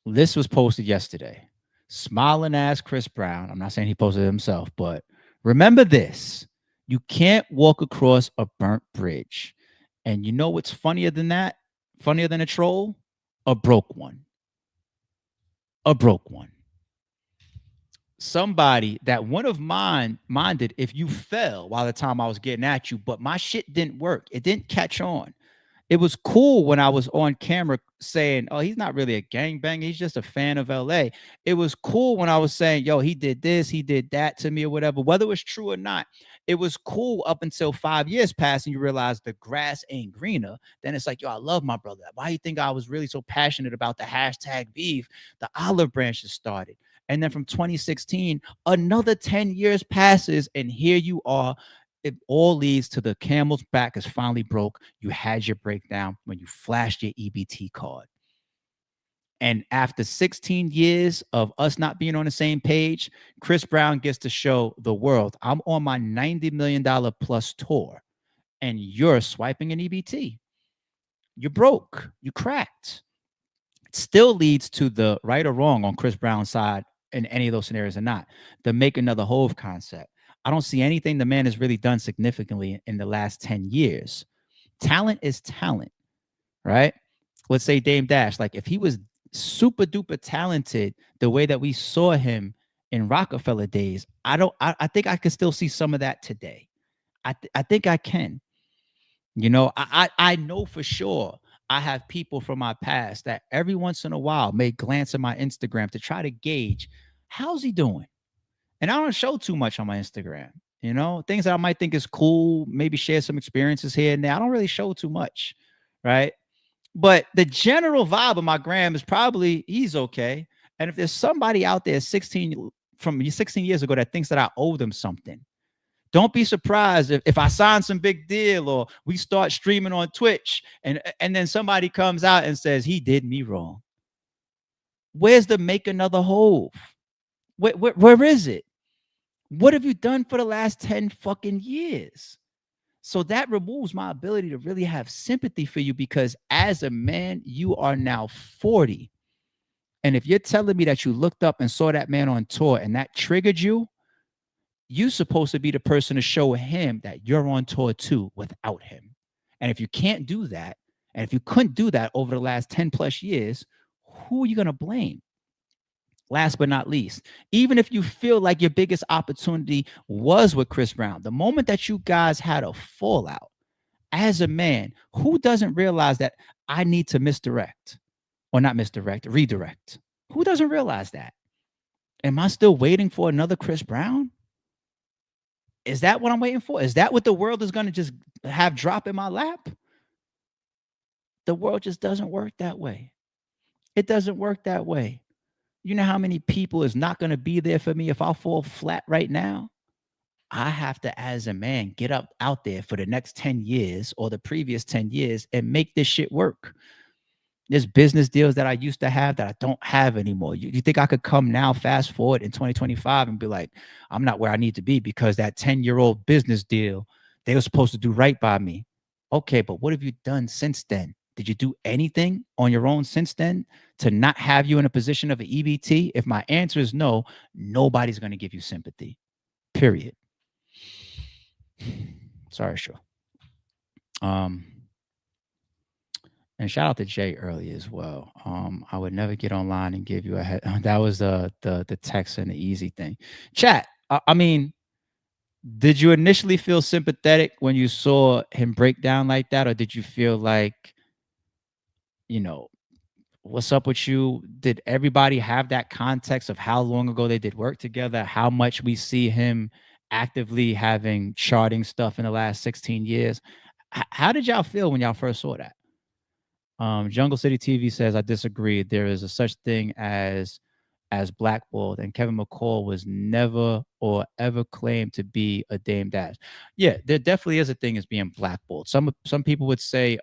This was posted yesterday. Smiling ass Chris Brown. I'm not saying he posted it himself, but remember this. You can't walk across a burnt bridge. And you know what's funnier than that? Funnier than a troll? A broke one. A broke one. Somebody that one of mine minded if you fell while the time I was getting at you, but my shit didn't work. It didn't catch on. It was cool when I was on camera saying, oh, he's not really a gangbanger. He's just a fan of LA. It was cool when I was saying, yo, he did this, he did that to me or whatever, whether it was true or not. It was cool up until 5 years passed and you realize the grass ain't greener. Then it's like, yo, I love my brother. Why do you think I was really so passionate about the hashtag beef? The olive branches started. And then from 2016, another 10 years passes and here you are. It all leads to the camel's back is finally broke. You had your breakdown when you flashed your EBT card. And after 16 years of us not being on the same page, Chris Brown gets to show the world, I'm on my $90 million plus tour, and you're swiping an EBT. You're broke. You cracked. It still leads to the right or wrong on Chris Brown's side in any of those scenarios or not. The make another Hove concept. I don't see anything the man has really done significantly in the last 10 years. Talent is talent, right? Let's say Dame Dash, like if he was super duper talented the way that we saw him in Rockefeller days, I think I could still see some of that today. I think I can. You know, I know for sure I have people from my past that every once in a while may glance at my Instagram to try to gauge how's he doing. And I don't show too much on my Instagram, you know, things that I might think is cool, maybe share some experiences here and there. I don't really show too much, right? But the general vibe of my gram is probably he's okay. And if there's somebody out there 16 years ago that thinks that I owe them something, don't be surprised if I sign some big deal or we start streaming on Twitch and then somebody comes out and says he did me wrong. Where's the make another Hove? Where is it? What have you done for the last 10 fucking years? So that removes my ability to really have sympathy for you because as a man, you are now 40. And if you're telling me that you looked up and saw that man on tour and that triggered you, you're supposed to be the person to show him that you're on tour too without him. And if you can't do that, and if you couldn't do that over the last 10 plus years, who are you going to blame? Last but not least, even if you feel like your biggest opportunity was with Chris Brown, the moment that you guys had a fallout, as a man, who doesn't realize that I need to redirect? Who doesn't realize that? Am I still waiting for another Chris Brown? Is that what I'm waiting for? Is that what the world is going to just have drop in my lap? The world just doesn't work that way. It doesn't work that way. You know how many people is not going to be there for me if I fall flat right now? I have to, as a man, get up out there for the next 10 years or the previous 10 years and make this shit work. There's business deals that I used to have that I don't have anymore. You think I could come now, fast forward in 2025 and be like, I'm not where I need to be because that 10-year-old business deal, they were supposed to do right by me. Okay, but what have you done since then? Did you do anything on your own since then to not have you in a position of an EBT? If my answer is no, nobody's going to give you sympathy, period. Sorry, sure. And shout out to Jay early as well. I would never get online and give you a head. That was the text and the easy thing. Chat. I mean, did you initially feel sympathetic when you saw him break down like that, or did you feel like, you know, what's up with you? Did everybody have that context of how long ago they did work together? How much we see him actively having charting stuff in the last 16 years? How did y'all feel when y'all first saw that? Jungle City TV says, I disagree. There is a such thing as blackballed, and Kevin McCall was never or ever claimed to be a Dame Dash. Yeah, there definitely is a thing as being blackballed. Some people would say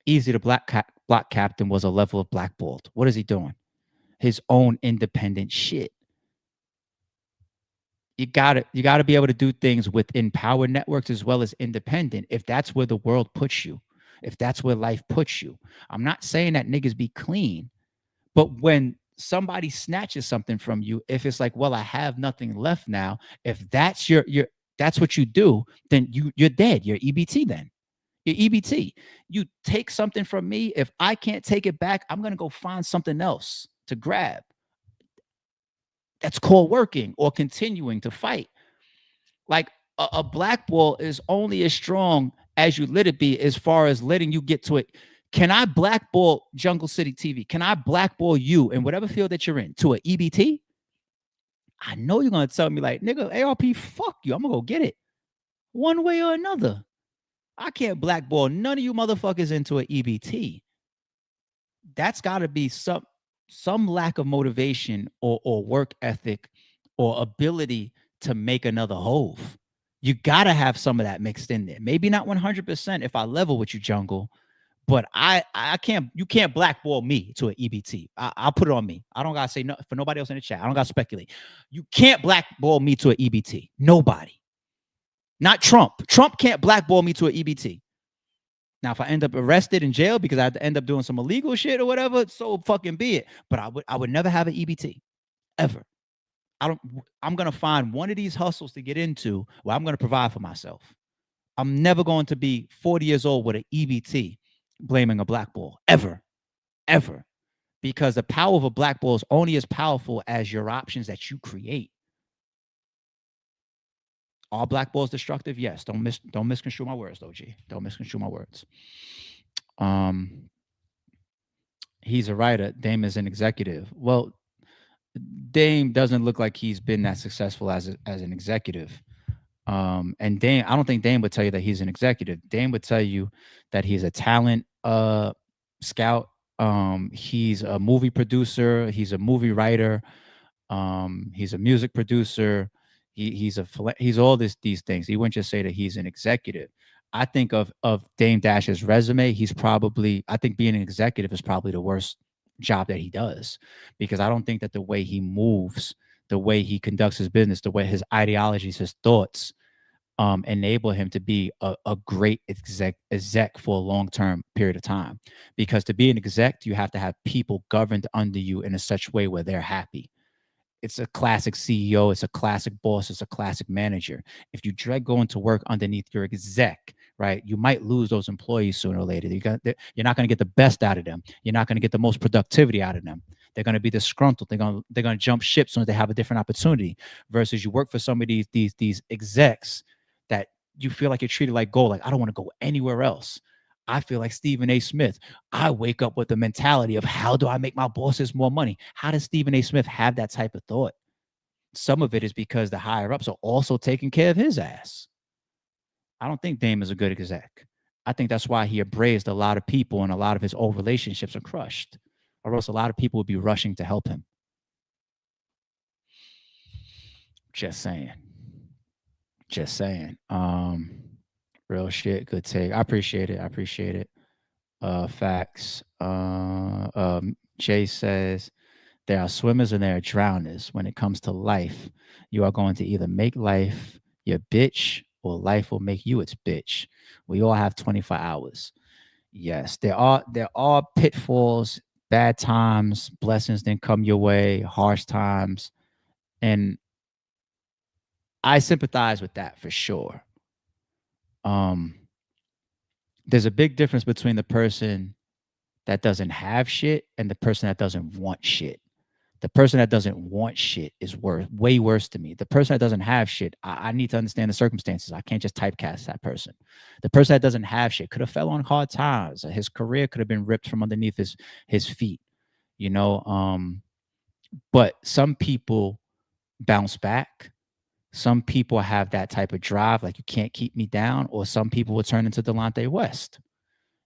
Easy the block captain was a level of blackballed. What is he doing? His own independent shit. You gotta be able to do things within power networks as well as independent, if that's where the world puts you. If that's where life puts you. I'm not saying that niggas be clean, but when somebody snatches something from you, if it's like, well, I have nothing left now, if that's your that's what you do, then you're dead. You're EBT then. You're EBT. You take something from me, if I can't take it back, I'm gonna go find something else to grab. That's called working or continuing to fight. Like a blackball is only as strong as you let it be, as far as letting you get to it. Can I blackball Jungle City TV? Can I blackball you in whatever field that you're in to an EBT? I know you're gonna tell me like, nigga, ARP, fuck you. I'm gonna go get it one way or another. I can't blackball none of you motherfuckers into an EBT. That's got to be some lack of motivation or work ethic or ability to make another hove. You got to have some of that mixed in there. Maybe not 100% if I level with you, Jungle, but I can't. You can't blackball me to an EBT. I'll put it on me. I don't gotta say no for nobody else in the chat. I don't gotta speculate. You can't blackball me to an EBT. Nobody. Not Trump. Trump can't blackball me to an EBT. Now, if I end up arrested in jail because I had to end up doing some illegal shit or whatever, so fucking be it. But I would never have an EBT, ever. I'm gonna find one of these hustles to get into where I'm gonna provide for myself. I'm never going to be 40 years old with an EBT blaming a blackball, ever, ever. Because the power of a blackball is only as powerful as your options that you create. Are blackballs destructive? Yes. Don't misconstrue my words, though, G. Don't misconstrue my words. He's a writer. Dame is an executive. Well, Dame doesn't look like he's been that successful as an executive. And Dame, I don't think Dame would tell you that he's an executive. Dame would tell you that he's a talent scout. He's a movie producer. He's a movie writer. He's a music producer. He's all these things. He wouldn't just say that he's an executive. I think of Dame Dash's resume. I think being an executive is probably the worst job that he does, because I don't think that the way he moves, the way he conducts his business, the way his ideologies, his thoughts enable him to be a great exec for a long-term period of time. Because to be an exec, you have to have people governed under you in a such way where they're happy. It's a classic CEO. It's a classic boss. It's a classic manager. If you dread going to work underneath your exec, right, you might lose those employees sooner or later. You're not going to get the best out of them. You're not going to get the most productivity out of them. They're going to be disgruntled. They're going to jump ship as soon as they have a different opportunity. Versus you work for some of these execs that you feel like you're treated like gold. Like, I don't want to go anywhere else. I feel like Stephen A. Smith. I wake up with the mentality of, how do I make my bosses more money? How does Stephen A. Smith have that type of thought? Some of it is because the higher ups are also taking care of his ass. I don't think Dame is a good exec. I think that's why he abrased a lot of people and a lot of his old relationships are crushed. or else a lot of people would be rushing to help him. Just saying. Just saying. Real shit. Good take. I appreciate it. I appreciate it. Facts. Jay says there are swimmers and there are drowners. When it comes to life, you are going to either make life your bitch or life will make you its bitch. We all have 24 hours. Yes, there are pitfalls, bad times, blessings didn't come your way, harsh times, and I sympathize with that for sure. There's a big difference between the person that doesn't have shit and the person that doesn't want shit. The person that doesn't want shit is way worse to me. The person that doesn't have shit, I need to understand the circumstances. I can't just typecast that person. The person that doesn't have shit could have fell on hard times. His career could have been ripped from underneath his feet, you know. But some people bounce back. Some people have that type of drive, like you can't keep me down, or some people will turn into Delonte West.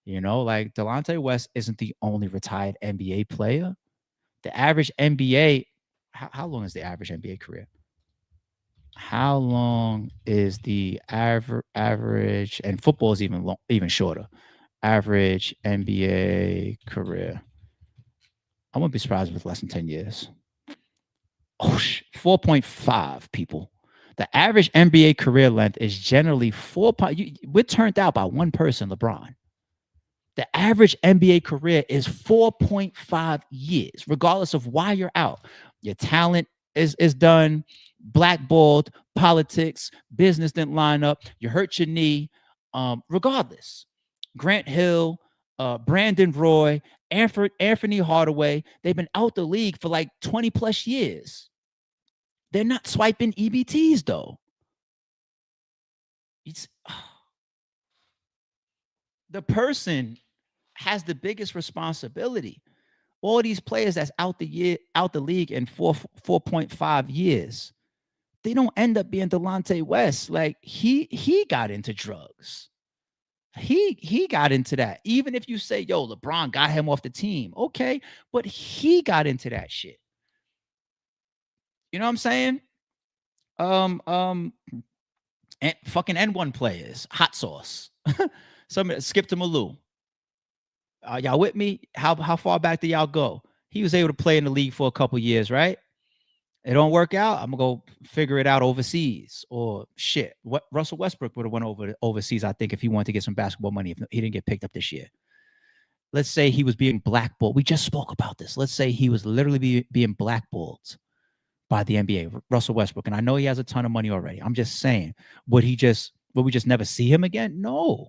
You know, like Delonte West isn't the only retired NBA player. The average NBA, how long is the average NBA career? How long is the average, and football is even shorter, average NBA career? I wouldn't be surprised with less than 10 years. Oh, 4.5 people. The average NBA career length is generally 4. We're turned out by one person, LeBron. The average NBA career is 4.5 years, regardless of why you're out. Your talent is done, blackballed, politics, business didn't line up, you hurt your knee. Regardless, Grant Hill, Brandon Roy, Anthony Hardaway, they've been out the league for like 20 plus years. They're not swiping EBTs though. The person has the biggest responsibility. All these players that's out the league in 4.5 years, they don't end up being Delonte West. Like he got into drugs. He got into that. Even if you say, yo, LeBron got him off the team, okay, but he got into that shit. You know what I'm saying? And fucking N1 players, hot sauce. Some Skip to Malou. Y'all with me? How far back do y'all go? He was able to play in the league for a couple years, right? It don't work out. I'm gonna go figure it out overseas, or shit. What Russell Westbrook would have went overseas, I think, if he wanted to get some basketball money. If he didn't get picked up this year, let's say he was being blackballed. We just spoke about this. Let's say he was literally being blackballed by the NBA, Russell Westbrook, and I know he has a ton of money already. I'm just saying, would we just never see him again? No,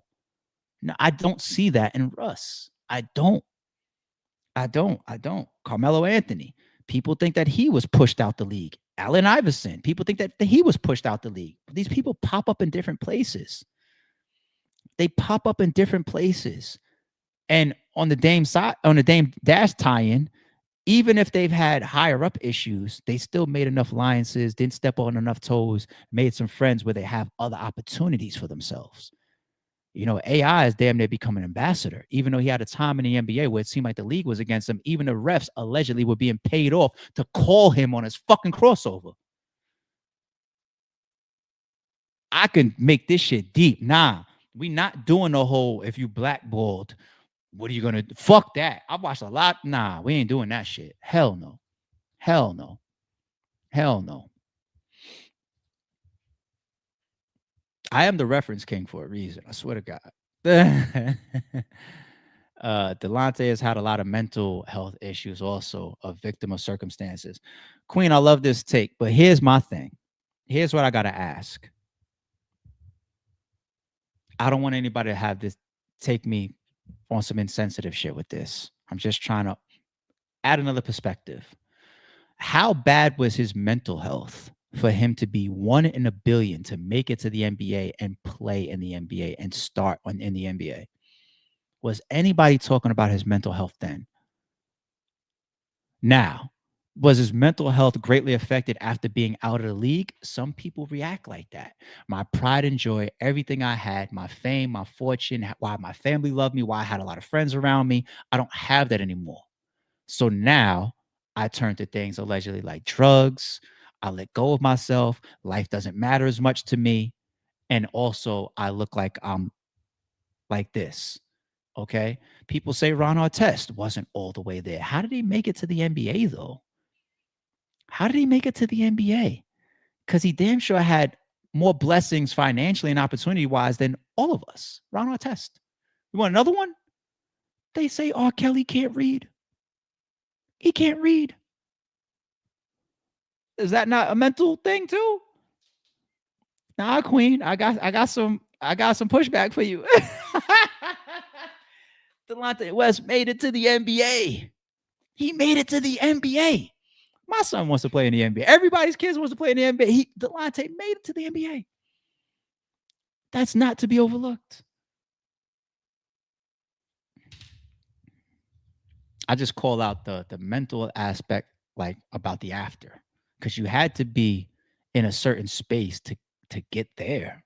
I don't see that in Russ. I don't. Carmelo Anthony. People think that he was pushed out the league. Allen Iverson. People think that he was pushed out the league. But these people pop up in different places. They pop up in different places. And on the Dame side, on the Dame Dash tie-in, even if they've had higher up issues, they still made enough alliances, didn't step on enough toes, made some friends where they have other opportunities for themselves. You know, AI is damn near become an ambassador, even though he had a time in the NBA where it seemed like the league was against him. Even the refs allegedly were being paid off to call him on his fucking crossover. I can make this shit deep. Nah, we not doing the whole, if you blackballed, what are you going to do? Fuck that. I watched a lot. Nah, we ain't doing that shit. Hell no. Hell no. Hell no. I am the reference king for a reason. I swear to God. Delonte has had a lot of mental health issues, also a victim of circumstances. Queen, I love this take, but here's my thing. Here's what I got to ask. I don't want anybody to have this take me on some insensitive shit with this. I'm just trying to add another perspective. How bad was his mental health for him to be 1 in a billion to make it to the NBA and play in the NBA and start in the NBA? Was anybody talking about his mental health then? Now, was his mental health greatly affected after being out of the league? Some people react like that. My pride and joy, everything I had, my fame, my fortune, why my family loved me, why I had a lot of friends around me, I don't have that anymore. So now I turn to things allegedly like drugs. I let go of myself. Life doesn't matter as much to me. And also I look like I'm like this. Okay. People say Ron Artest wasn't all the way there. How did he make it to the NBA though? How did he make it to the NBA? Because he damn sure had more blessings financially and opportunity wise than all of us. Ron Artest. You want another one? They say R. Kelly can't read. He can't read. Is that not a mental thing too? Nah, Queen. I got some pushback for you. Delonte West made it to the NBA. He made it to the NBA. My son wants to play in the NBA. Everybody's kids wants to play in the NBA. Delonte made it to the NBA. That's not to be overlooked. I just call out the mental aspect, like about the after, because you had to be in a certain space to get there.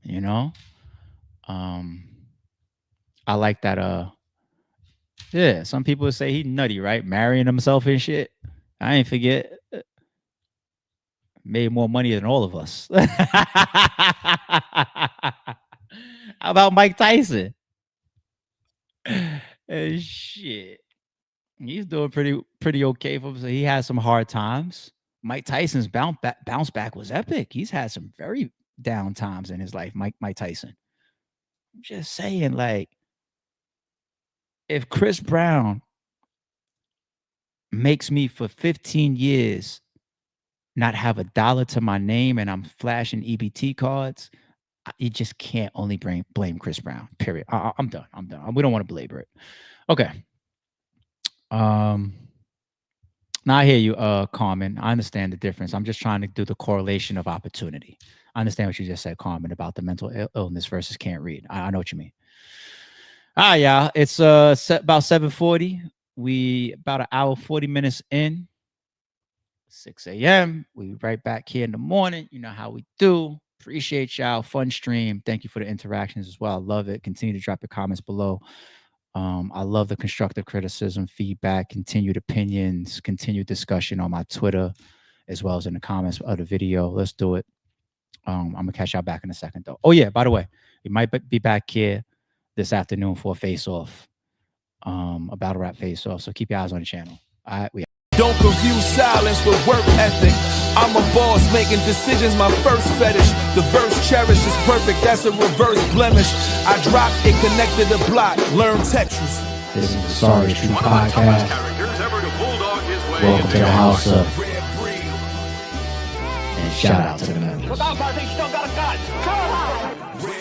You know, I like that. Yeah, some people would say he nutty, right? Marrying himself and shit. I ain't forget. Made more money than all of us. How about Mike Tyson? Shit. He's doing pretty okay for him. So he had some hard times. Mike Tyson's bounce back was epic. He's had some very down times in his life, Mike Tyson. I'm just saying, like, if Chris Brown makes me for 15 years not have $1 to my name and I'm flashing EBT cards, you just can't only blame Chris Brown, period. I'm done. We don't want to belabor it. Okay. Now I hear you, Carmen. I understand the difference. I'm just trying to do the correlation of opportunity. I understand what you just said, Carmen, about the mental illness versus can't read. I know what you mean. Yeah. It's about 7:40. We about an hour, 40 minutes in. 6 a.m. We right back here in the morning. You know how we do. Appreciate y'all. Fun stream. Thank you for the interactions as well. I love it. Continue to drop your comments below. I love the constructive criticism, feedback, continued opinions, continued discussion on my Twitter, as well as in the comments of the video. Let's do it. I'm going to catch y'all back in a second, though. Oh, yeah, by the way, we might be back here this afternoon for a face-off, a battle rap face-off. So keep your eyes on the channel. All right, we Don't confuse silence with work ethic. I'm a boss making decisions, my first fetish. The verse cherished is perfect, that's a reverse blemish. I dropped it, connected the block, learn Tetris. This is the Sorry It's True podcast. Welcome to the house of. And shout out to the members. Without, I think still got a gun.